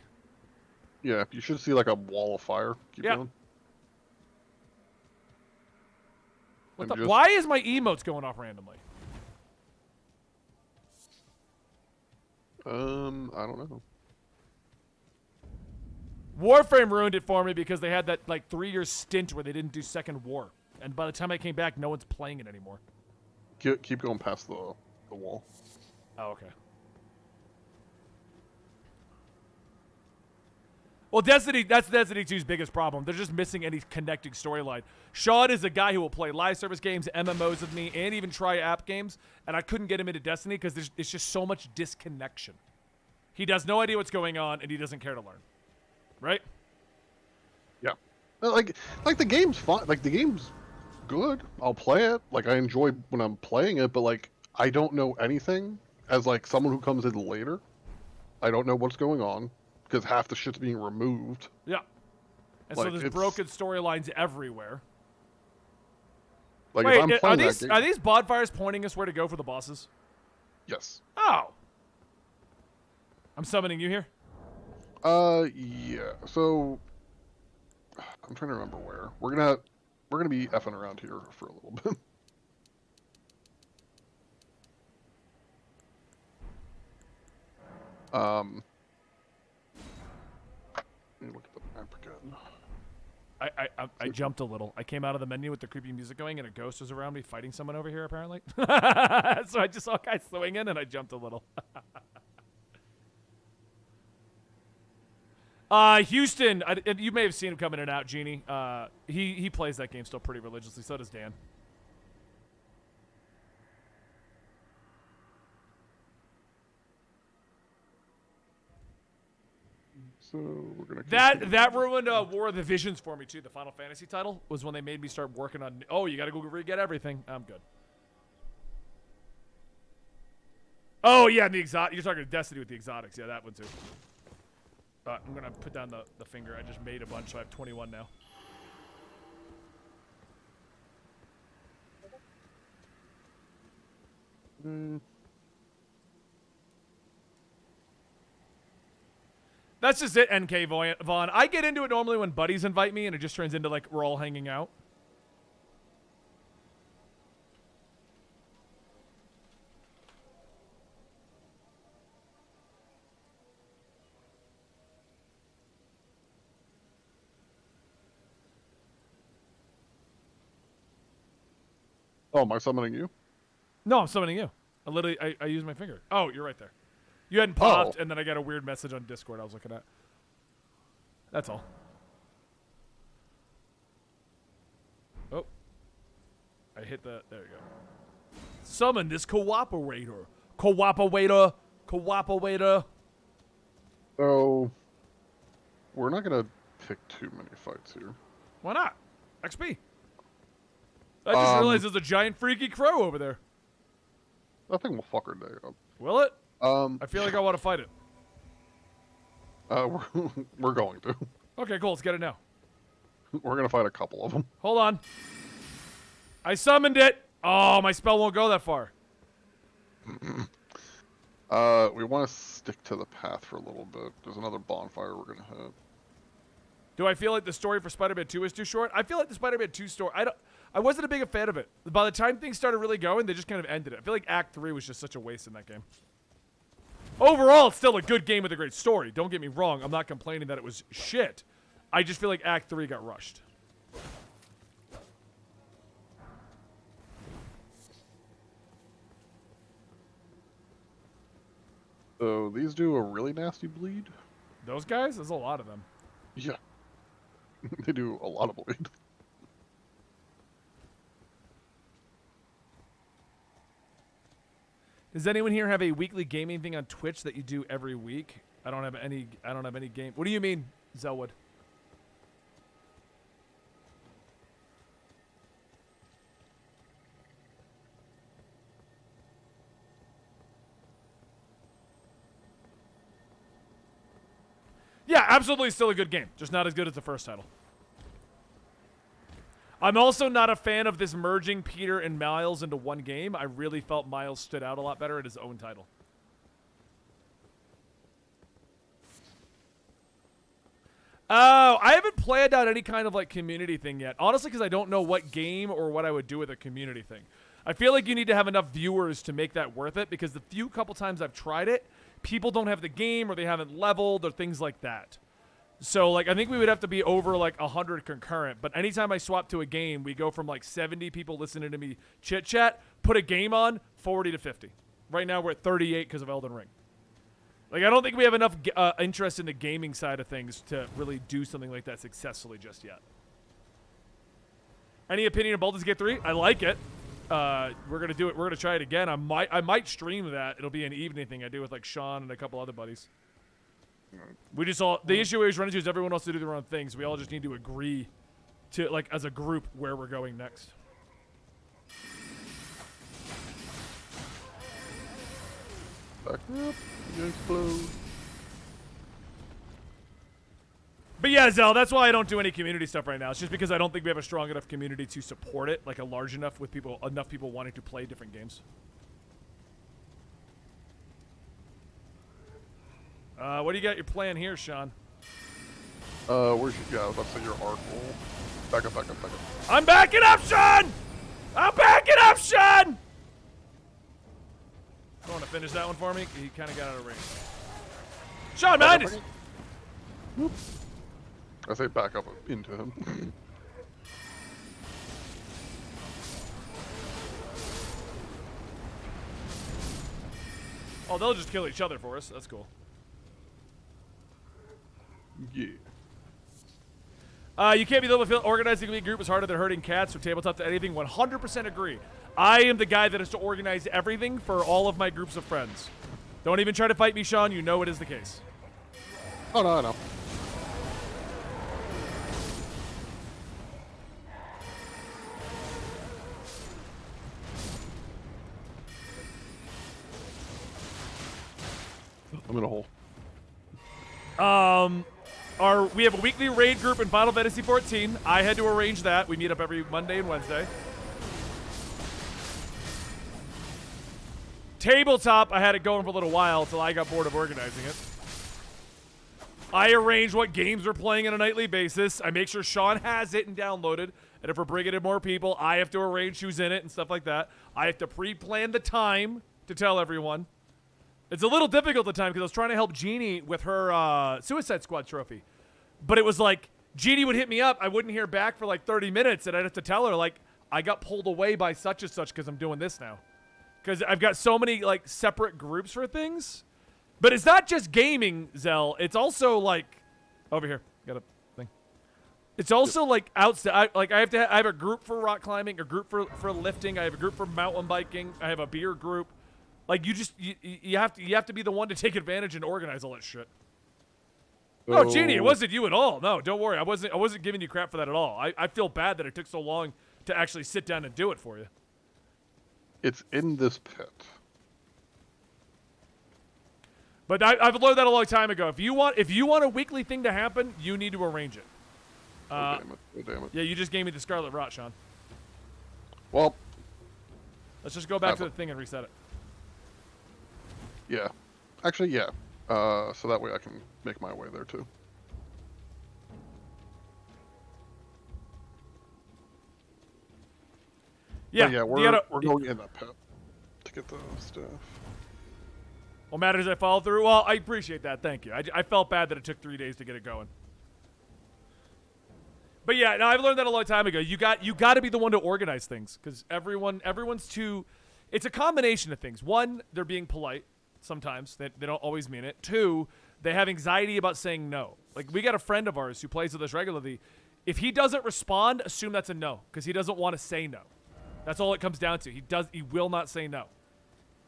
Yeah, you should see, like, a wall of fire. Keep going. Why is my emotes going off randomly? I don't know. Warframe ruined it for me because they had that like 3-year stint where they didn't do Second War, and by the time I came back, no one's playing it anymore. Keep going past the wall. Oh, okay. Well, that's Destiny 2's biggest problem. They're just missing any connecting storyline. Sean is a guy who will play live service games, MMOs with me, and even try app games, and I couldn't get him into Destiny because it's just so much disconnection. He has no idea what's going on, and he doesn't care to learn. Right? Yeah. Like the game's fun. Like, the game's good. I'll play it. Like, I enjoy when I'm playing it, but, like, I don't know anything. As, like, someone who comes in later, I don't know what's going on. Because half the shit's being removed. Yeah. And like, so there's broken storylines everywhere. Like, wait, if I'm playing are these bonfires pointing us where to go for the bosses? Yes. Oh. I'm summoning you here? Yeah. So I'm trying to remember where. We're gonna be effing around here for a little bit. Let me look at the map again. I jumped a little. I came out of the menu with the creepy music going, and a ghost was around me fighting someone over here, apparently. So I just saw guys swinging, and I jumped a little. Houston, you may have seen him coming in and out, Genie. He plays that game still pretty religiously. So does Dan. So we're gonna That ruined War of the Visions for me too. The Final Fantasy title was when they made me start working on. Oh, you gotta go re-get everything. I'm good. Oh yeah, and the exotic. You're talking Destiny with the exotics. Yeah, that one too. I'm gonna put down the finger. I just made a bunch, so I have 21 now. That's just it, NK Vaughn. I get into it normally when buddies invite me, and it just turns into like we're all hanging out. Oh, am I summoning you? No, I'm summoning you. I use my finger. Oh, you're right there. You hadn't popped, and then I got a weird message on Discord I was looking at. That's all. Oh. I hit the... There you go. Summon this cooperator. Cooperator. Cooperator. So, we're not going to pick too many fights here. Why not? XP. I just realized there's a giant freaky crow over there. That thing will fuck her day up. Will it? I feel like I want to fight it. We're going to. Okay, cool. Let's get it now. We're going to fight a couple of them. Hold on. I summoned it. Oh, my spell won't go that far. We want to stick to the path for a little bit. There's another bonfire we're going to hit. Do I feel like the story for Spider-Man 2 is too short? I feel like the Spider-Man 2 story... I wasn't a big fan of it. By the time things started really going, they just kind of ended it. I feel like Act 3 was just such a waste in that game. Overall, it's still a good game with a great story. Don't get me wrong. I'm not complaining that it was shit. I just feel like Act 3 got rushed. So these do a really nasty bleed? Those guys? There's a lot of them. Yeah. They do a lot of bleed. Does anyone here have a weekly gaming thing on Twitch that you do every week? I don't have any game. What do you mean, Zelwood? Yeah, absolutely still a good game. Just not as good as the first title. I'm also not a fan of this merging Peter and Miles into one game. I really felt Miles stood out a lot better at his own title. Oh, I haven't planned out any kind of like community thing yet. Honestly, because I don't know what game or what I would do with a community thing. I feel like you need to have enough viewers to make that worth it, because the few couple times I've tried it, people don't have the game or they haven't leveled or things like that. So, like, I think we would have to be over, like, 100 concurrent. But anytime I swap to a game, we go from, like, 70 people listening to me chit-chat, put a game on, 40 to 50. Right now, we're at 38 because of Elden Ring. Like, I don't think we have enough interest in the gaming side of things to really do something like that successfully just yet. Any opinion of Baldur's Gate 3? I like it. We're going to do it. We're going to try it again. I might stream that. It'll be an evening thing I do with, like, Sean and a couple other buddies. We just all, the issue we always run into is everyone wants to do their own things. We all just need to agree to, like, as a group, where we're going next. Back up, explode. But yeah, Zell, that's why I don't do any community stuff right now. It's just because I don't think we have a strong enough community to support it, like a large enough with enough people wanting to play different games. What do you got your plan here, Sean? Where's you go? Let's say your arc roll. Back up, back up, back up. I'm backing up, Sean! I'm backing up, Sean! You want to finish that one for me? He kind of got out of range. Sean, behind us! I say back up into him. Oh, they'll just kill each other for us. That's cool. Yeah. You can't be the one organizing a group is harder than herding cats or tabletop to anything. 100% agree. I am the guy that has to organize everything for all of my groups of friends. Don't even try to fight me, Sean. You know it is the case. Oh, no, I know. we have a weekly raid group in Final Fantasy 14. I had to arrange that. We meet up every Monday and Wednesday. Tabletop, I had it going for a little while until I got bored of organizing it. I arrange what games we're playing on a nightly basis. I make sure Sean has it and downloaded. And if we're bringing in more people, I have to arrange who's in it and stuff like that. I have to pre-plan the time to tell everyone. It's a little difficult at the time because I was trying to help Jeannie with her Suicide Squad trophy. But it was like, Jeannie would hit me up. I wouldn't hear back for like 30 minutes. And I'd have to tell her, like, I got pulled away by such and such because I'm doing this now. Because I've got so many, like, separate groups for things. But it's not just gaming, Zell. It's also, like, over here. Got a thing. It's also, like, outside. I have a group for rock climbing, a group for lifting. I have a group for mountain biking. I have a beer group. Like, you have to be the one to take advantage and organize all that shit. No, Jeannie, it wasn't you at all. No, don't worry. I wasn't giving you crap for that at all. I feel bad that it took so long to actually sit down and do it for you. It's in this pit. But I've learned that a long time ago. If you want a weekly thing to happen, you need to arrange it. Oh, damn it. Yeah, you just gave me the Scarlet Rot, Sean. Well, let's just go back to the thing and reset it. Yeah. Actually, yeah. So that way I can make my way there too. Yeah, but yeah, we're going in that pit to get the stuff. What matters I follow through? Well, I appreciate that. Thank you. I felt bad that it took 3 days to get it going. But yeah, no, I've learned that a long time ago. You got to be the one to organize things because everyone's too. It's a combination of things. One, they're being polite sometimes. They don't always mean it. Two, they have anxiety about saying no. Like we got a friend of ours who plays with us regularly. If he doesn't respond, assume that's a no because he doesn't want to say no. That's all it comes down to. He will not say no.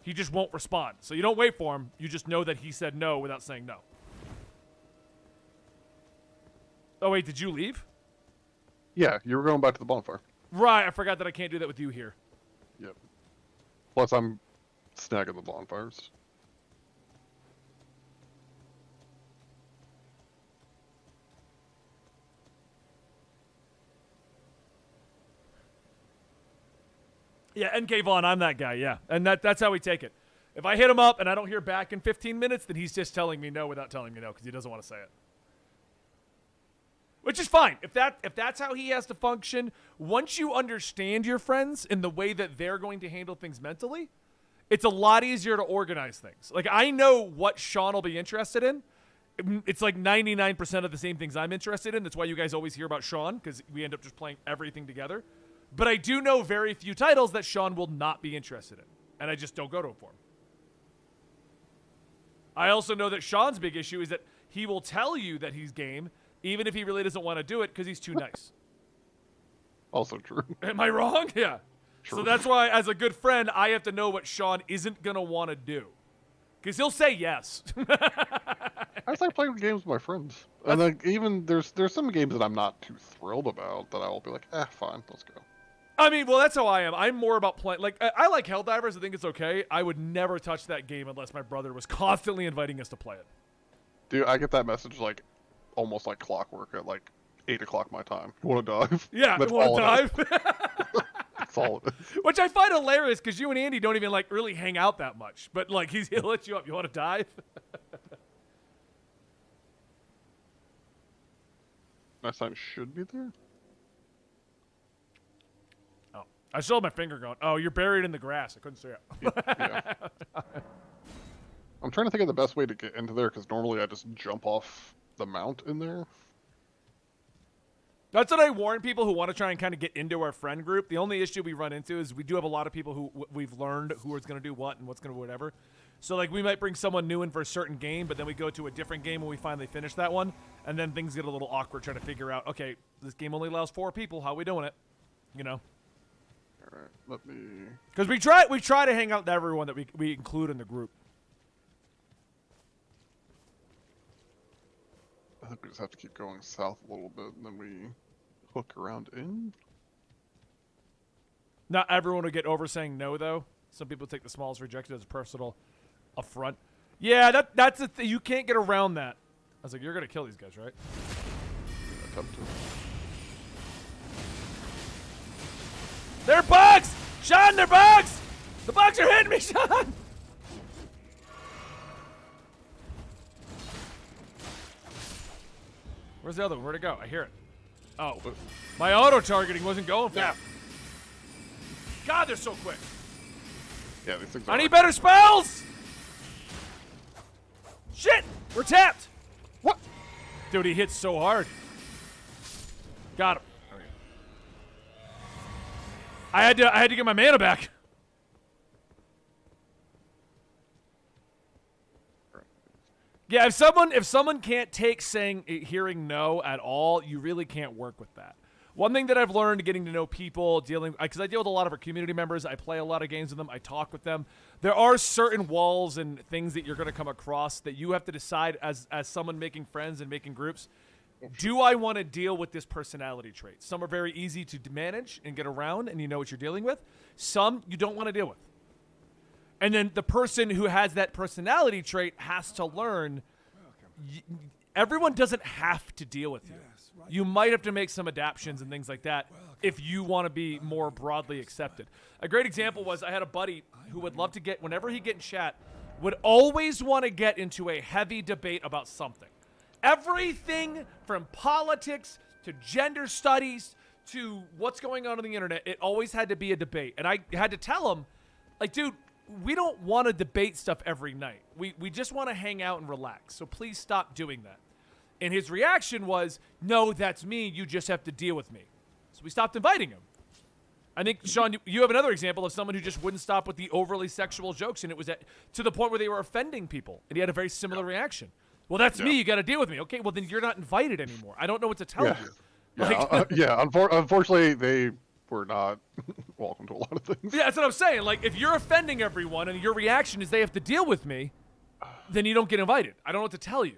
He just won't respond. So you don't wait for him. You just know that he said no without saying no. Oh, wait, did you leave? Yeah, you were going back to the bonfire. Right, I forgot that I can't do that with you here. Yep. Plus, I'm snagging the bonfires. Yeah, NK Vaughn, I'm that guy, yeah. And that's how we take it. If I hit him up and I don't hear back in 15 minutes, then he's just telling me no without telling me no because he doesn't want to say it. Which is fine. If that's how he has to function, once you understand your friends in the way that they're going to handle things mentally, it's a lot easier to organize things. Like, I know what Sean will be interested in. It's like 99% of the same things I'm interested in. That's why you guys always hear about Sean because we end up just playing everything together. But I do know very few titles that Sean will not be interested in. And I just don't go to him for him. I also know that Sean's big issue is that he will tell you that he's game, even if he really doesn't want to do it because he's too nice. Also true. Am I wrong? Yeah. True. So that's why, as a good friend, I have to know what Sean isn't going to want to do. Because he'll say yes. I just like playing games with my friends. And like, even there's some games that I'm not too thrilled about that I will be like, fine, let's go. I mean, well, that's how I am. I'm more about playing. Like, I like Helldivers. I think it's okay. I would never touch that game unless my brother was constantly inviting us to play it. Dude, I get that message like almost like clockwork at like 8 o'clock my time. You want to dive? Yeah, you want to dive? That's all it is. Which I find hilarious because you and Andy don't even like really hang out that much. But like, he'll let you up. You want to dive? My sign should be there. I still have my finger going. Oh, you're buried in the grass. I couldn't see it. Yeah. I'm trying to think of the best way to get into there because normally I just jump off the mount in there. That's what I warn people who want to try and kind of get into our friend group. The only issue we run into is we do have a lot of people who we've learned who is going to do what and what's going to do whatever. So, like, we might bring someone new in for a certain game, but then we go to a different game when we finally finish that one, and then things get a little awkward trying to figure out, okay, this game only allows 4 people. How are we doing it? You know? All right, let me... Because we try to hang out with everyone that we include in the group. I think we just have to keep going south a little bit, and then we hook around in. Not everyone will get over saying no, though. Some people take the smallest rejection as a personal affront. Yeah, that's the thing. You can't get around that. was like, you're gonna kill these guys, right? Attempt to. They're bugs! Sean, they're bugs! The bugs are hitting me, Sean! Where's the other one? Where'd it go? I hear it. Oh. My auto-targeting wasn't going for it. God, they're so quick. Yeah, these things I are need better spells! Shit! We're tapped! What? Dude, he hits so hard. Got him. I had to get my mana back. Yeah, if someone can't take hearing no at all, you really can't work with that. One thing that I've learned getting to know people, because I deal with a lot of our community members, I play a lot of games with them, I talk with them. There are certain walls and things that you're going to come across that you have to decide as someone making friends and making groups. Do I want to deal with this personality trait? Some are very easy to manage and get around, and you know what you're dealing with. Some you don't want to deal with. And then the person who has that personality trait has to learn. Everyone doesn't have to deal with you. You might have to make some adaptations and things like that if you want to be more broadly accepted. A great example was I had a buddy who would love to whenever he get in chat, would always want to get into a heavy debate about something. Everything from politics to gender studies to what's going on the internet, it always had to be a debate. And I had to tell him, like, dude, we don't want to debate stuff every night. We just want to hang out and relax. So please stop doing that. And his reaction was, no, that's me. You just have to deal with me. So we stopped inviting him. I think, Sean, you have another example of someone who just wouldn't stop with the overly sexual jokes, and it was to the point where they were offending people. And he had a very similar reaction. Well, that's me. You got to deal with me. Okay, well, then you're not invited anymore. I don't know what to tell you. Yeah, unfortunately, they were not welcome to a lot of things. Yeah, that's what I'm saying. Like, if you're offending everyone and your reaction is they have to deal with me, then you don't get invited. I don't know what to tell you.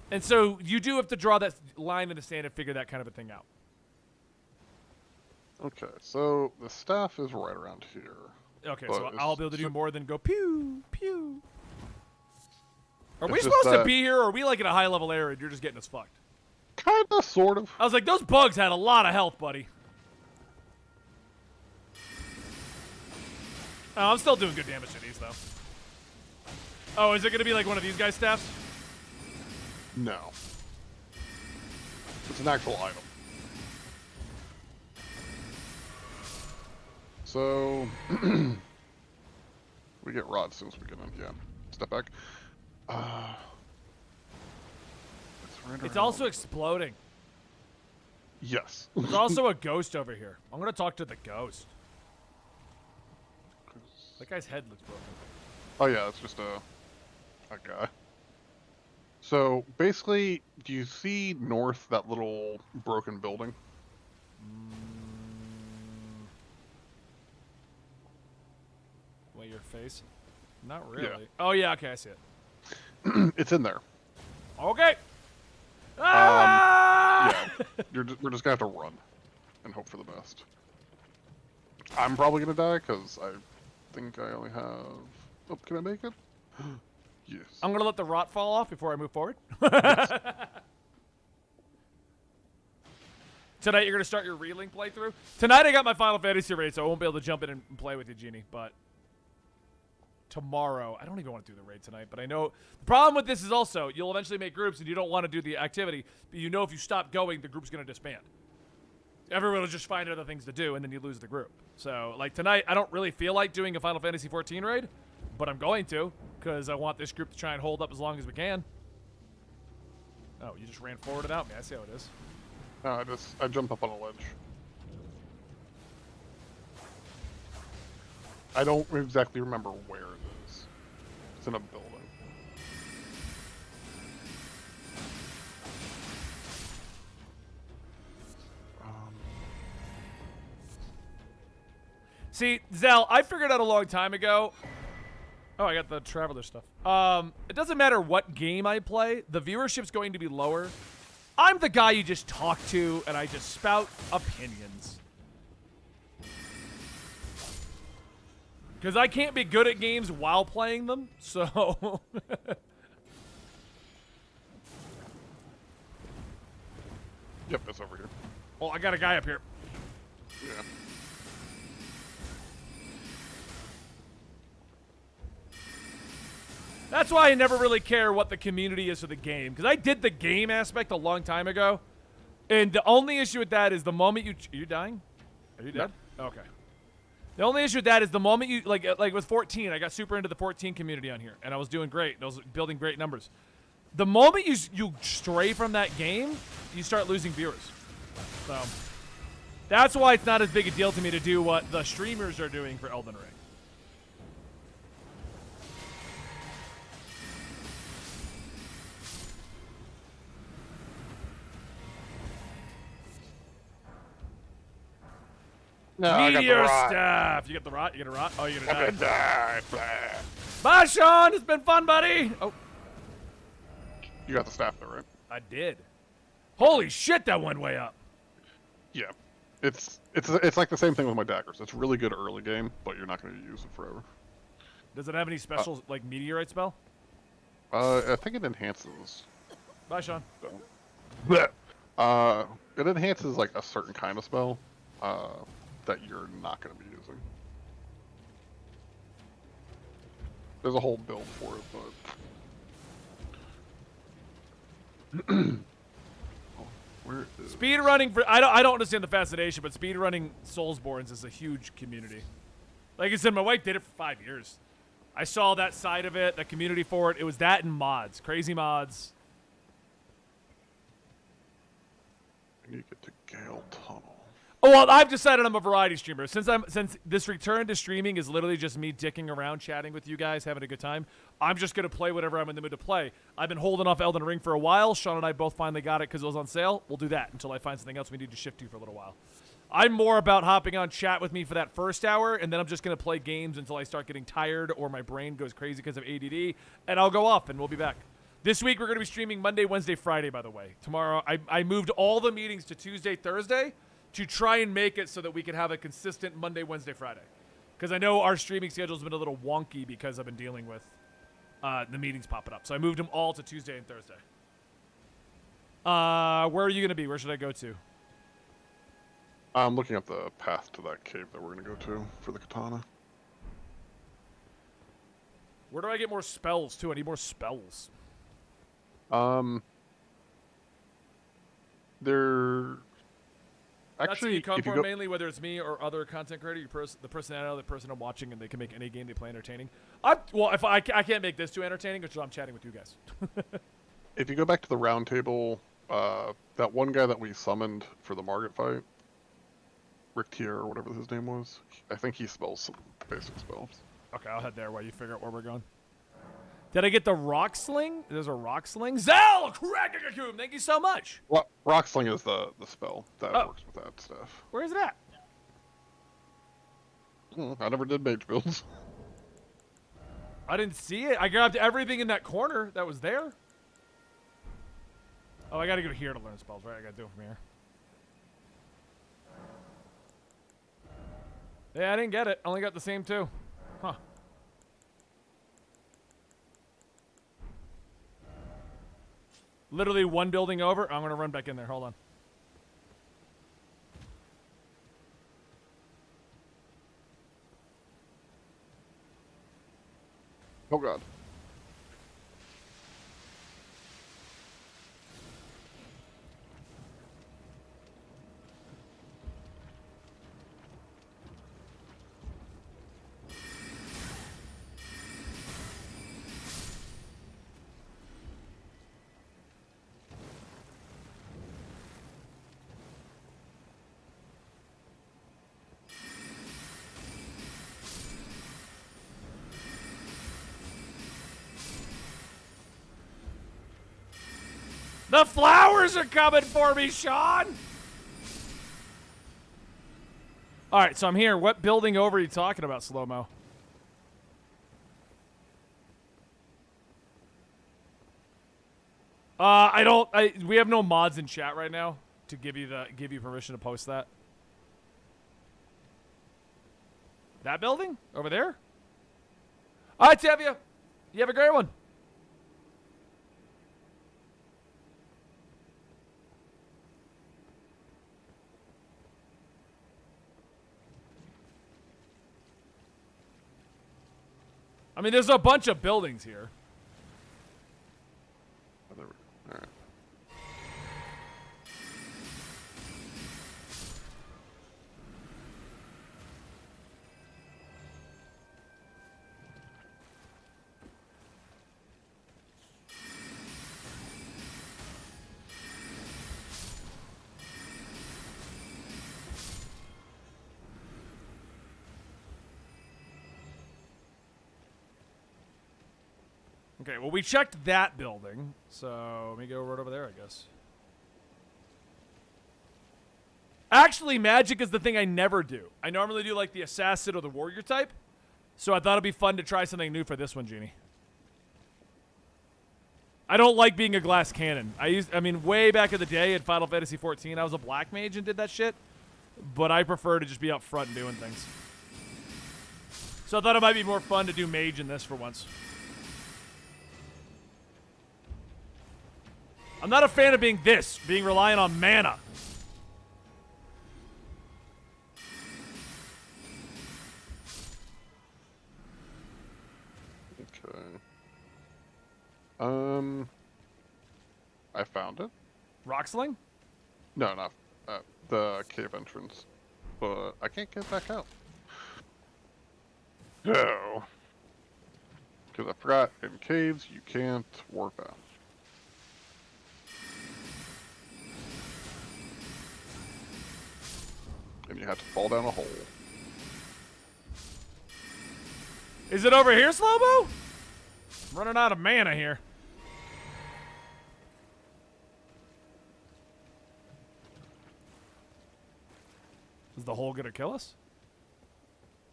And so you do have to draw that line in the sand and figure that kind of a thing out. Okay, so the staff is right around here. Okay, so I'll be able to do more than go pew, pew. Are we It's supposed just to that- be here, or are we like in a high-level area and you're just getting us fucked? Kinda, sort of. I was like, those bugs had a lot of health, buddy. Oh, I'm still doing good damage to these, though. Oh, is it going to be like one of these guys' staffs? No. It's an actual item. So, we get rod as soon as we get in. Yeah. Step back. It's also exploding. Yes. There's also a ghost over here. I'm going to talk to the ghost. That guy's head looks broken. Oh yeah, it's just a guy. So basically, do you see north that little broken building? Wait, your face? Not really. Yeah. Oh yeah, okay, I see it. It's in there. Okay. Ah! Yeah, we're just gonna have to run and hope for the best. I'm probably gonna die because I think I only have. Oh, can I make it? Yes. I'm gonna let the rot fall off before I move forward. Tonight you're gonna start your Relink playthrough. Tonight I got my Final Fantasy raid, so I won't be able to jump in and play with you, Genie. But tomorrow, I don't even want to do the raid tonight. But I know the problem with this is also you'll eventually make groups and you don't want to do the activity, but you know if you stop going, the group's gonna disband. Everyone will just find other things to do, and then you lose the group. So, like tonight, I don't really feel like doing a Final Fantasy 14 raid, but I'm going to because I want this group to try and hold up as long as we can. Oh, you just ran forward without me. I see how it is. No, I jump up on a ledge. I don't exactly remember where it is. It's in a building. See, Zell, I figured out a long time ago. Oh, I got the Traveler stuff. It doesn't matter what game I play. The viewership's going to be lower. I'm the guy you just talk to, and I just spout opinions. Because I can't be good at games while playing them, so... Yep, it's over here. Oh, I got a guy up here. Yeah. That's why I never really care what the community is for the game, because I did the game aspect a long time ago, and the only issue with that is the moment you... Are you dying? Are you dead? No. Okay. The only issue with that is the moment you... Like with 14, I got super into the 14 community on here, and I was doing great. I was building great numbers. The moment you stray from that game, you start losing viewers. So, that's why it's not as big a deal to me to do what the streamers are doing for Elden Ring. No, I got the Meteor rot. stuff. You get the rot? You get a rot? Oh, you're gonna I'm gonna die. die. Bye, Sean. It's been fun, buddy. Oh, You got the staff though, right? I did. Holy shit, that went way up. Yeah. It's like the same thing with my daggers. It's really good early game, but you're not going to use it forever. Does it have any special, like, meteorite spell? I think it enhances. Bye, Sean. It enhances like a certain kind of spell that you're not going to be using. There's a whole build for it, but where is Speed running for I don't understand the fascination, but speed running Soulsborns is a huge community. Like I said, my wife did it for 5 years. I saw that side of it, the community for it. It was that and mods, crazy mods. I need to get to Gale Tunnel. Oh well, I've decided I'm a variety streamer. Since this return to streaming is literally just me dicking around, chatting with you guys, having a good time. I'm just gonna play whatever I'm in the mood to play. I've been holding off Elden Ring for a while. Sean and I both finally got it because it was on sale. We'll do that until I find something else we need to shift to for a little while. I'm more about hopping on chat with me for that first hour, and then I'm just gonna play games until I start getting tired or my brain goes crazy because of ADD, and I'll go off and we'll be back. This week we're gonna be streaming Monday, Wednesday, Friday. By the way, tomorrow I moved all the meetings to Tuesday, Thursday, to try and make it so that we can have a consistent Monday, Wednesday, Friday. Because I know our streaming schedule's been a little wonky because I've been dealing with the meetings popping up. So I moved them all to Tuesday and Thursday. Where are you going to be? Where should I go to? I'm looking up the path to that cave that we're going to go to for the katana. Where do I get more spells, too? I need more spells. They're... That's who Actually, you come if you for go... mainly, whether it's me or other content creator. The personality of the person I'm watching, and they can make any game they play entertaining. Well, if I can't make this too entertaining, because I'm chatting with you guys. If you go back to the round table, that one guy that we summoned for the Margit fight, Rick Tier or whatever his name was, I think he spells some basic spells. Okay, I'll head there while you figure out where we're going. Did I get the rock sling? There's a rock sling. Zell! Crack-a-coom! Thank you so much. Well, Rock Sling is the spell that works with that stuff. Where is it at? I never did mage builds. I didn't see it. I grabbed everything in that corner that was there. Oh, I gotta go here to learn spells, right? I gotta do it from here. Yeah, I didn't get it. I only got the same two. Huh. Literally one building over. I'm gonna run back in there. Hold on. Oh god. The flowers are coming for me, Sean! Alright, so I'm here. What building over are you talking about, Slow-Mo? We have no mods in chat right now to give you permission to post that. That building? Over there? Alright, Tevia. You have a great one. I mean, there's a bunch of buildings here. Oh, there we go. All right. Okay, well, we checked that building, so let me go right over there, I guess. Actually, magic is the thing I never do. I normally do, like, the assassin or the warrior type, so I thought it'd be fun to try something new for this one, Genie. I don't like being a glass cannon. I mean, way back in the day in Final Fantasy XIV, I was a black mage and did that shit, but I prefer to just be up front and doing things. So I thought it might be more fun to do mage in this for once. I'm not a fan of being reliant on mana. Okay. I found it. Rock sling? No, not the cave entrance, but I can't get back out. No, because I forgot in caves you can't warp out. And you have to fall down a hole. Is it over here, Slobo? I'm running out of mana here. Is the hole gonna kill us?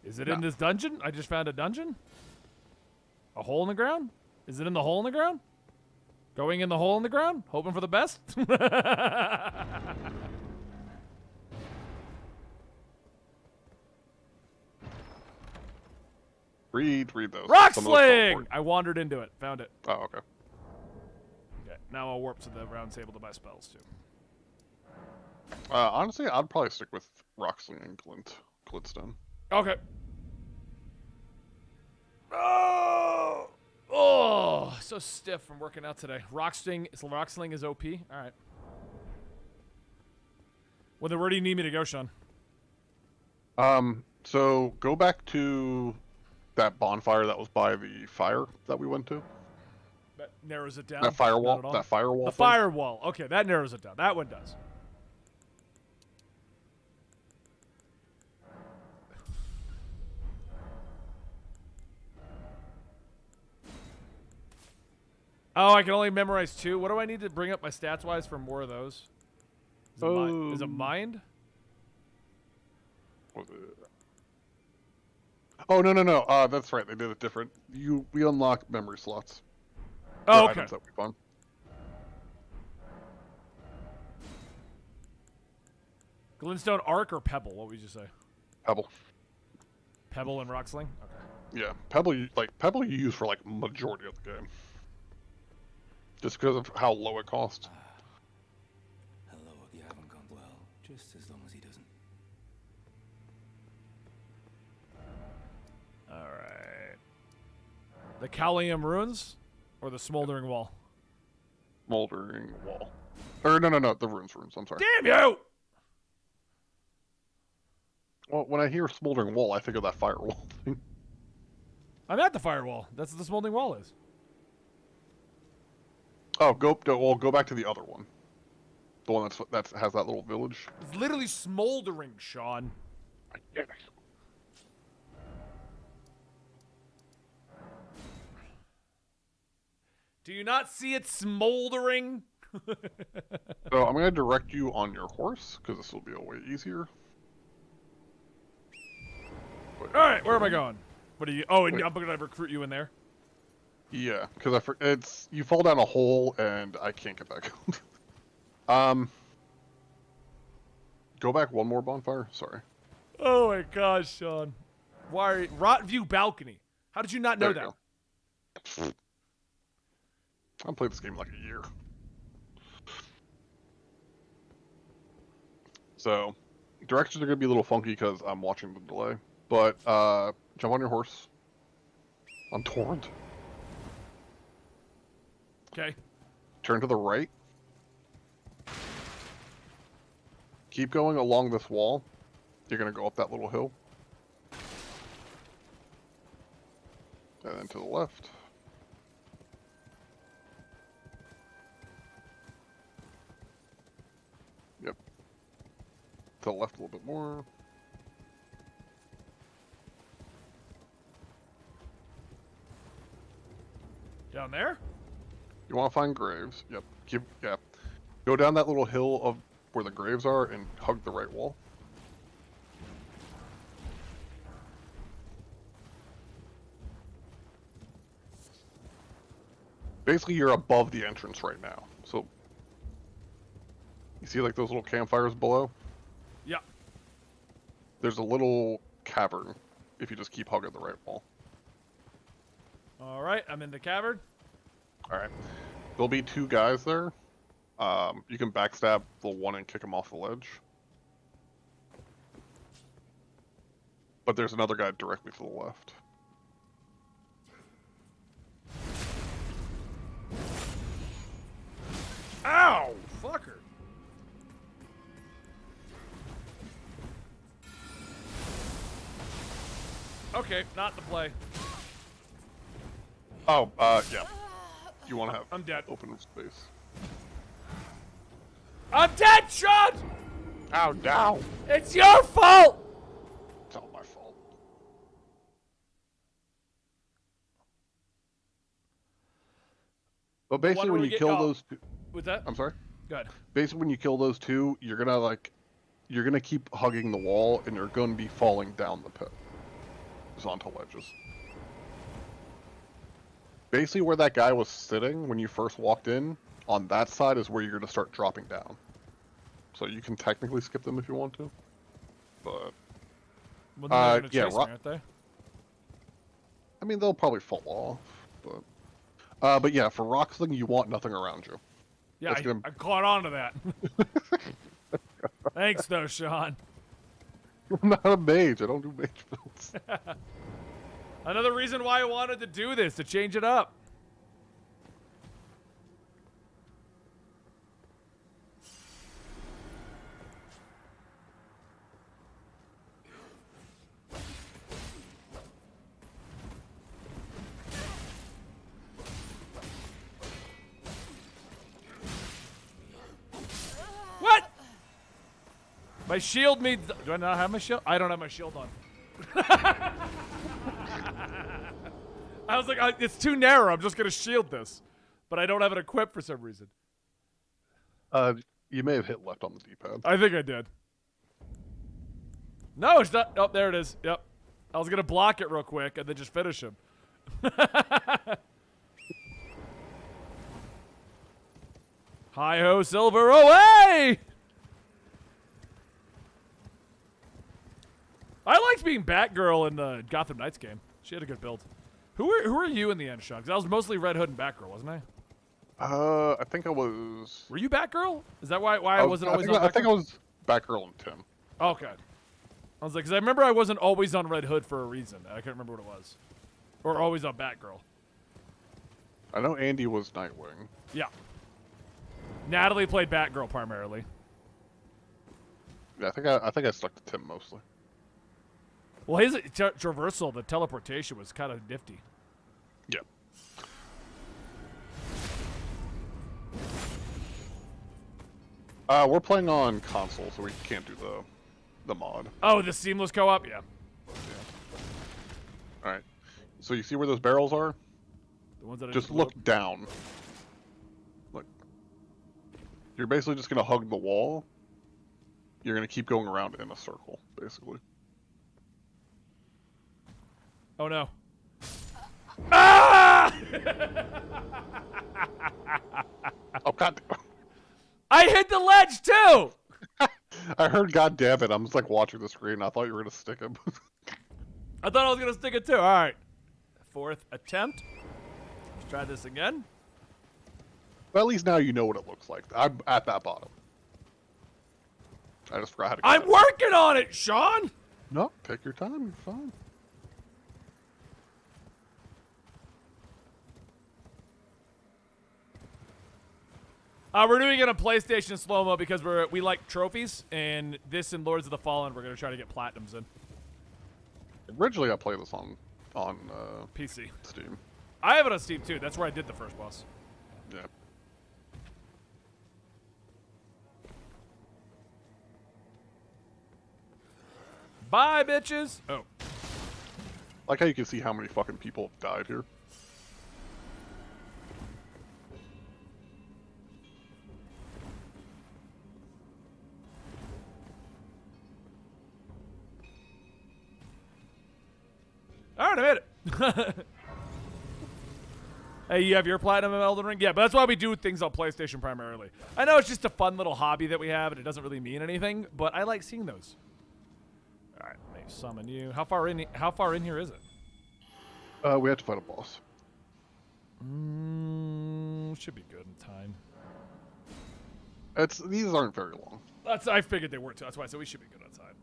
Is it in this dungeon? I just found a dungeon? A hole in the ground? Is it in the hole in the ground? Going in the hole in the ground? Hoping for the best? Read those. Rock Some of those sling! don't work. I wandered into it. Found it. Oh, okay. Okay, now I'll warp to the round table to buy spells, too. Honestly, I'd probably stick with Roxley and Glintstone. Okay. Oh, so stiff from working out today. Rocksling is OP. All right. Well, then where do you need me to go, Sean? So go back to that bonfire that was by the fire that we went to. That narrows it down. That firewall. Not at all? That firewall. The thing. firewall. Okay, that narrows it down. That one does. Oh, I can only memorize 2. What do I need to bring up my stats-wise for more of those? Is it mind? Oh, no. That's right. They did it different. We unlock memory slots. Oh, for okay. items that we found. Glintstone Arc or Pebble? What would you say? Pebble. Pebble and Rocksling? Okay. Yeah, Pebble you use for like majority of the game. Just because of how low it costs. Hello, you haven't gone well. Just as long as he doesn't. Alright. The Calium Ruins? Or the Smoldering Wall? Smoldering Wall. Or no, the runes, I'm sorry. Damn you! Well, when I hear Smoldering Wall, I think of that firewall thing. I'm at the firewall. That's what the Smoldering Wall is. Oh, go back to the other one. The one that has that little village. It's literally smoldering, Sean. I get it. Do you not see it smoldering? So I'm going to direct you on your horse, because this will be a way easier. Alright, where am I going? What are you? Oh, and I'm going to recruit you in there? Yeah, because you fall down a hole and I can't get back out. Go back one more bonfire. Sorry. Oh my gosh, Sean. Why? Rot View Balcony. How did you not know that? Go. I've played this game like a year. So, directions are going to be a little funky because I'm watching the delay. But, jump on your horse. on Torrent. Okay. Turn to the right. Keep going along this wall. You're gonna go up that little hill. And then to the left. Yep. To the left a little bit more. Down there? You want to find graves. Yep. Yeah. Go down that little hill of where the graves are and hug the right wall. Basically, you're above the entrance right now. So, you see like those little campfires below? Yeah. There's a little cavern if you just keep hugging the right wall. All right, I'm in the cavern. All right. There'll be two guys there. You can backstab the one and kick him off the ledge. But there's another guy directly to the left. Ow! Fucker. Okay, not the play. Oh, yeah. You want to have I'm dead. open space. I'm dead, Sean! Ow, down! It's your fault! It's all my fault. But basically, when you kill those two... What's that? I'm sorry? Good. Basically, when you kill those two, you're gonna keep hugging the wall, and you're gonna be falling down the pit. Just onto ledges. Basically, where that guy was sitting when you first walked in, on that side is where you're gonna start dropping down. So you can technically skip them if you want to. But... Well, they're gonna yeah, chase me, aren't they? I mean, they'll probably fall off, but yeah, for rock sling, you want nothing around you. Yeah, I caught on to that. Thanks, though, Sean. I'm not a mage. I don't do mage builds. Another reason why I wanted to do this, to change it up. What? My shield means... Do I not have my shield? I don't have my shield on. I was like, it's too narrow. I'm just going to shield this. But I don't have it equipped for some reason. You may have hit left on the D-pad. I think I did. No, it's not. Oh, there it is. Yep. I was going to block it real quick and then just finish him. Hi-ho, Silver, away! I liked being Batgirl in the Gotham Knights game. She had a good build. Who are you in the end, Sean? Because I was mostly Red Hood and Batgirl, wasn't I? I think I was... Were you Batgirl? Is that why I wasn't always on Batgirl? I think I was Batgirl and Tim. Okay. I was like, because I remember I wasn't always on Red Hood for a reason. I can't remember what it was. Or always on Batgirl. I know Andy was Nightwing. Yeah. Natalie played Batgirl primarily. Yeah, I think I stuck to Tim mostly. Well, his traversal, the teleportation, was kind of nifty. Yeah. We're playing on console, so we can't do the mod. Oh, the seamless co-op? Yeah. Alright. So you see where those barrels are? The ones that just look down. Look. You're basically just going to hug the wall. You're going to keep going around in a circle, basically. Oh, no. Ah! Oh, God. I hit the ledge, too! I heard God damn it. I'm just like watching the screen. I thought you were going to stick him. I thought I was going to stick it, too. All right. Fourth attempt. Let's try this again. Well, at least now you know what it looks like. I'm at that bottom. I just forgot how to get I'm it. working on it, Sean! No, take your time. You're fine. We're doing it on PlayStation slow-mo because we like trophies, and this and Lords of the Fallen, we're gonna try to get platinums in. Originally, I played this on PC. Steam. I have it on Steam too. That's where I did the first boss. Yeah. Bye, bitches. Oh. Like how you can see how many fucking people have died here. All right, I made it. Hey, you have your platinum of Elden Ring? Yeah, but that's why we do things on PlayStation primarily. I know it's just a fun little hobby that we have, and it doesn't really mean anything, but I like seeing those. All right, let me summon you. How far in here is it? We have to fight a boss. Should be good in time. These aren't very long. I figured they were too. That's why I said we should be good on time.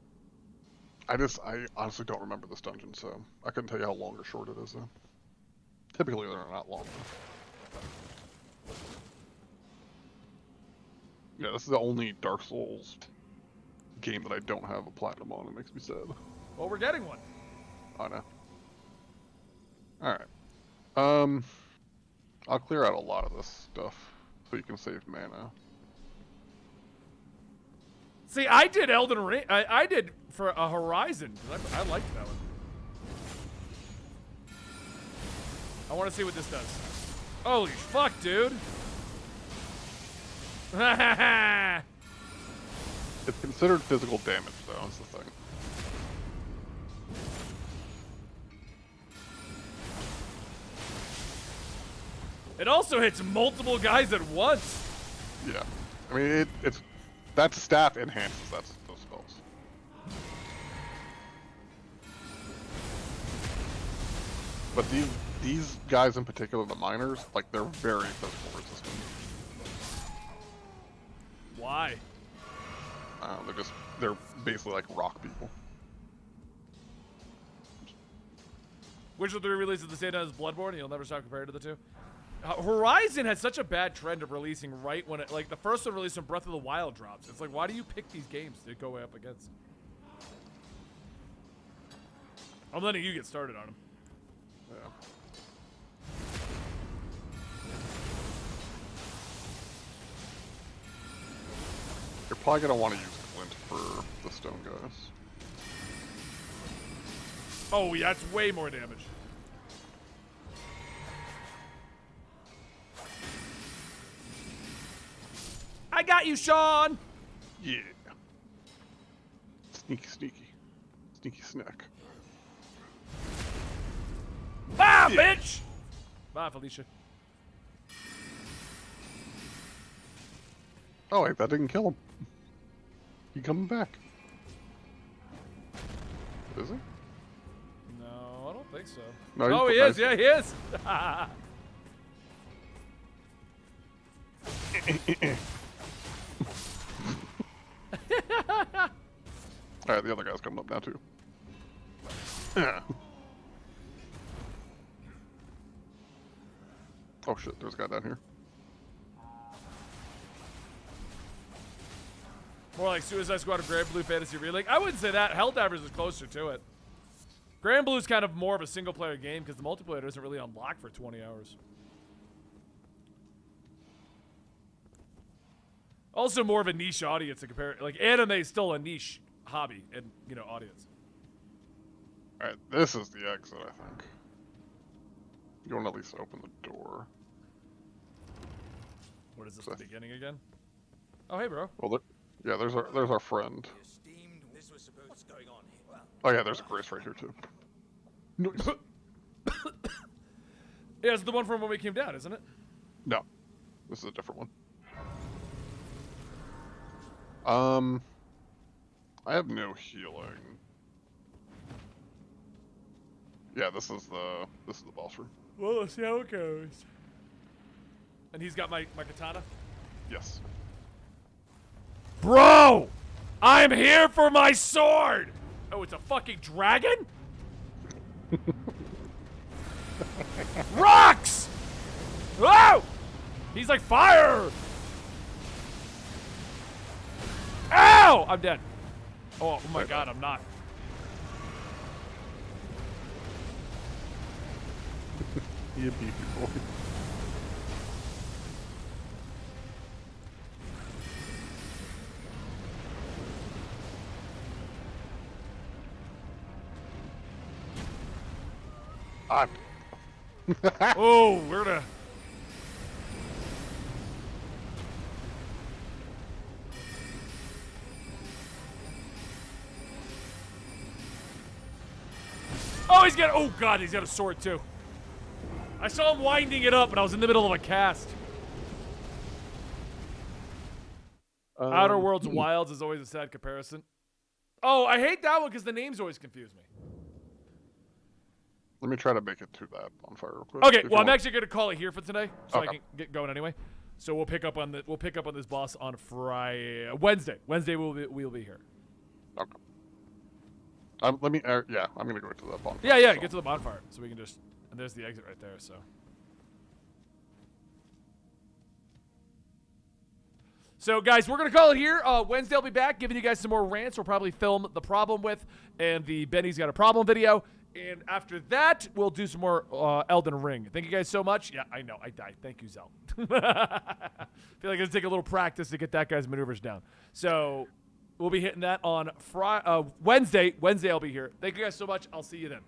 I honestly don't remember this dungeon, so I couldn't tell you how long or short it is, though. Typically, they're not long. Yeah, this is the only Dark Souls game that I don't have a platinum on. It makes me sad. Well, we're getting one. I know. Alright. I'll clear out a lot of this stuff so you can save mana. See, I did Elden Ring. I did for a Horizon. I liked that one. I want to see what this does. Holy fuck, dude. It's considered physical damage, though, is the thing. It also hits multiple guys at once. Yeah. I mean, it's that staff enhances those spells. But these guys in particular, the miners, like, they're very physical resistant. Why? They're basically like rock people. Which of the releases the same time as Bloodborne? You'll never stop comparing to the two. Horizon had such a bad trend of releasing right when it, like, the first one released when Breath of the Wild drops. It's like, why do you pick these games to go up against? I'm letting you get started on them. Yeah. You're probably gonna want to use Glint for the stone guys. Oh yeah, it's way more damage. I got you, Sean! Yeah. Sneaky, sneaky. Sneaky snack. Bye, bitch! Bye, Felicia. Oh, wait, that didn't kill him. He coming back. Is he? No, I don't think so. No, oh, he is. Yeah, he is. Alright, the other guy's coming up now, too. Oh shit, there's a guy down here. More like Suicide Squad of Grand Blue Fantasy Relink. I wouldn't say that. Helldivers is closer to it. Grand Blue's kind of more of a single-player game because the multiplayer doesn't really unlock for 20 hours. Also more of a niche audience to compare. Like, anime is still a niche hobby and, you know, audience. Alright, this is the exit, I think. You want to at least open the door. What is this, the beginning again? Oh, hey, bro. Well, yeah, there's our friend. Oh yeah, there's a Grace right here too. Nice. Yeah, it's the one from when we came down, isn't it? No, this is a different one. I have no healing. Yeah, this is the boss room. Well, let's see how it goes. And he's got my katana? Yes. Bro! I'm here for my sword! Oh, it's a fucking dragon? Rocks! Oh! He's like fire! No! I'm dead. Oh my god, I'm not. You beefy boy. I'm Oh, we're gonna. Oh, he's got. Oh god, he's got a sword too. I saw him winding it up, and I was in the middle of a cast. Outer Worlds Wilds is always a sad comparison. Oh, I hate that one because the names always confuse me. Let me try to make it to that bonfire real quick. Okay, if well, I'm you want. actually gonna call it here for today, so I Okay. can get going anyway. So we'll pick up on this boss on Wednesday. Wednesday we'll be here. Okay. Let me. Yeah, I'm gonna go to that bonfire. Yeah, so. get to the bonfire so we can just. And there's the exit right there. So guys, we're gonna call it here. Wednesday I'll be back giving you guys some more rants. We'll probably film the problem with and the Benny's got a problem video. And after that, we'll do some more Elden Ring. Thank you guys so much. Yeah, I know, I died. Thank you, Zell. Feel like it's take a little practice to get that guy's maneuvers down. So we'll be hitting that on Wednesday. Wednesday I'll be here. Thank you guys so much. I'll see you then.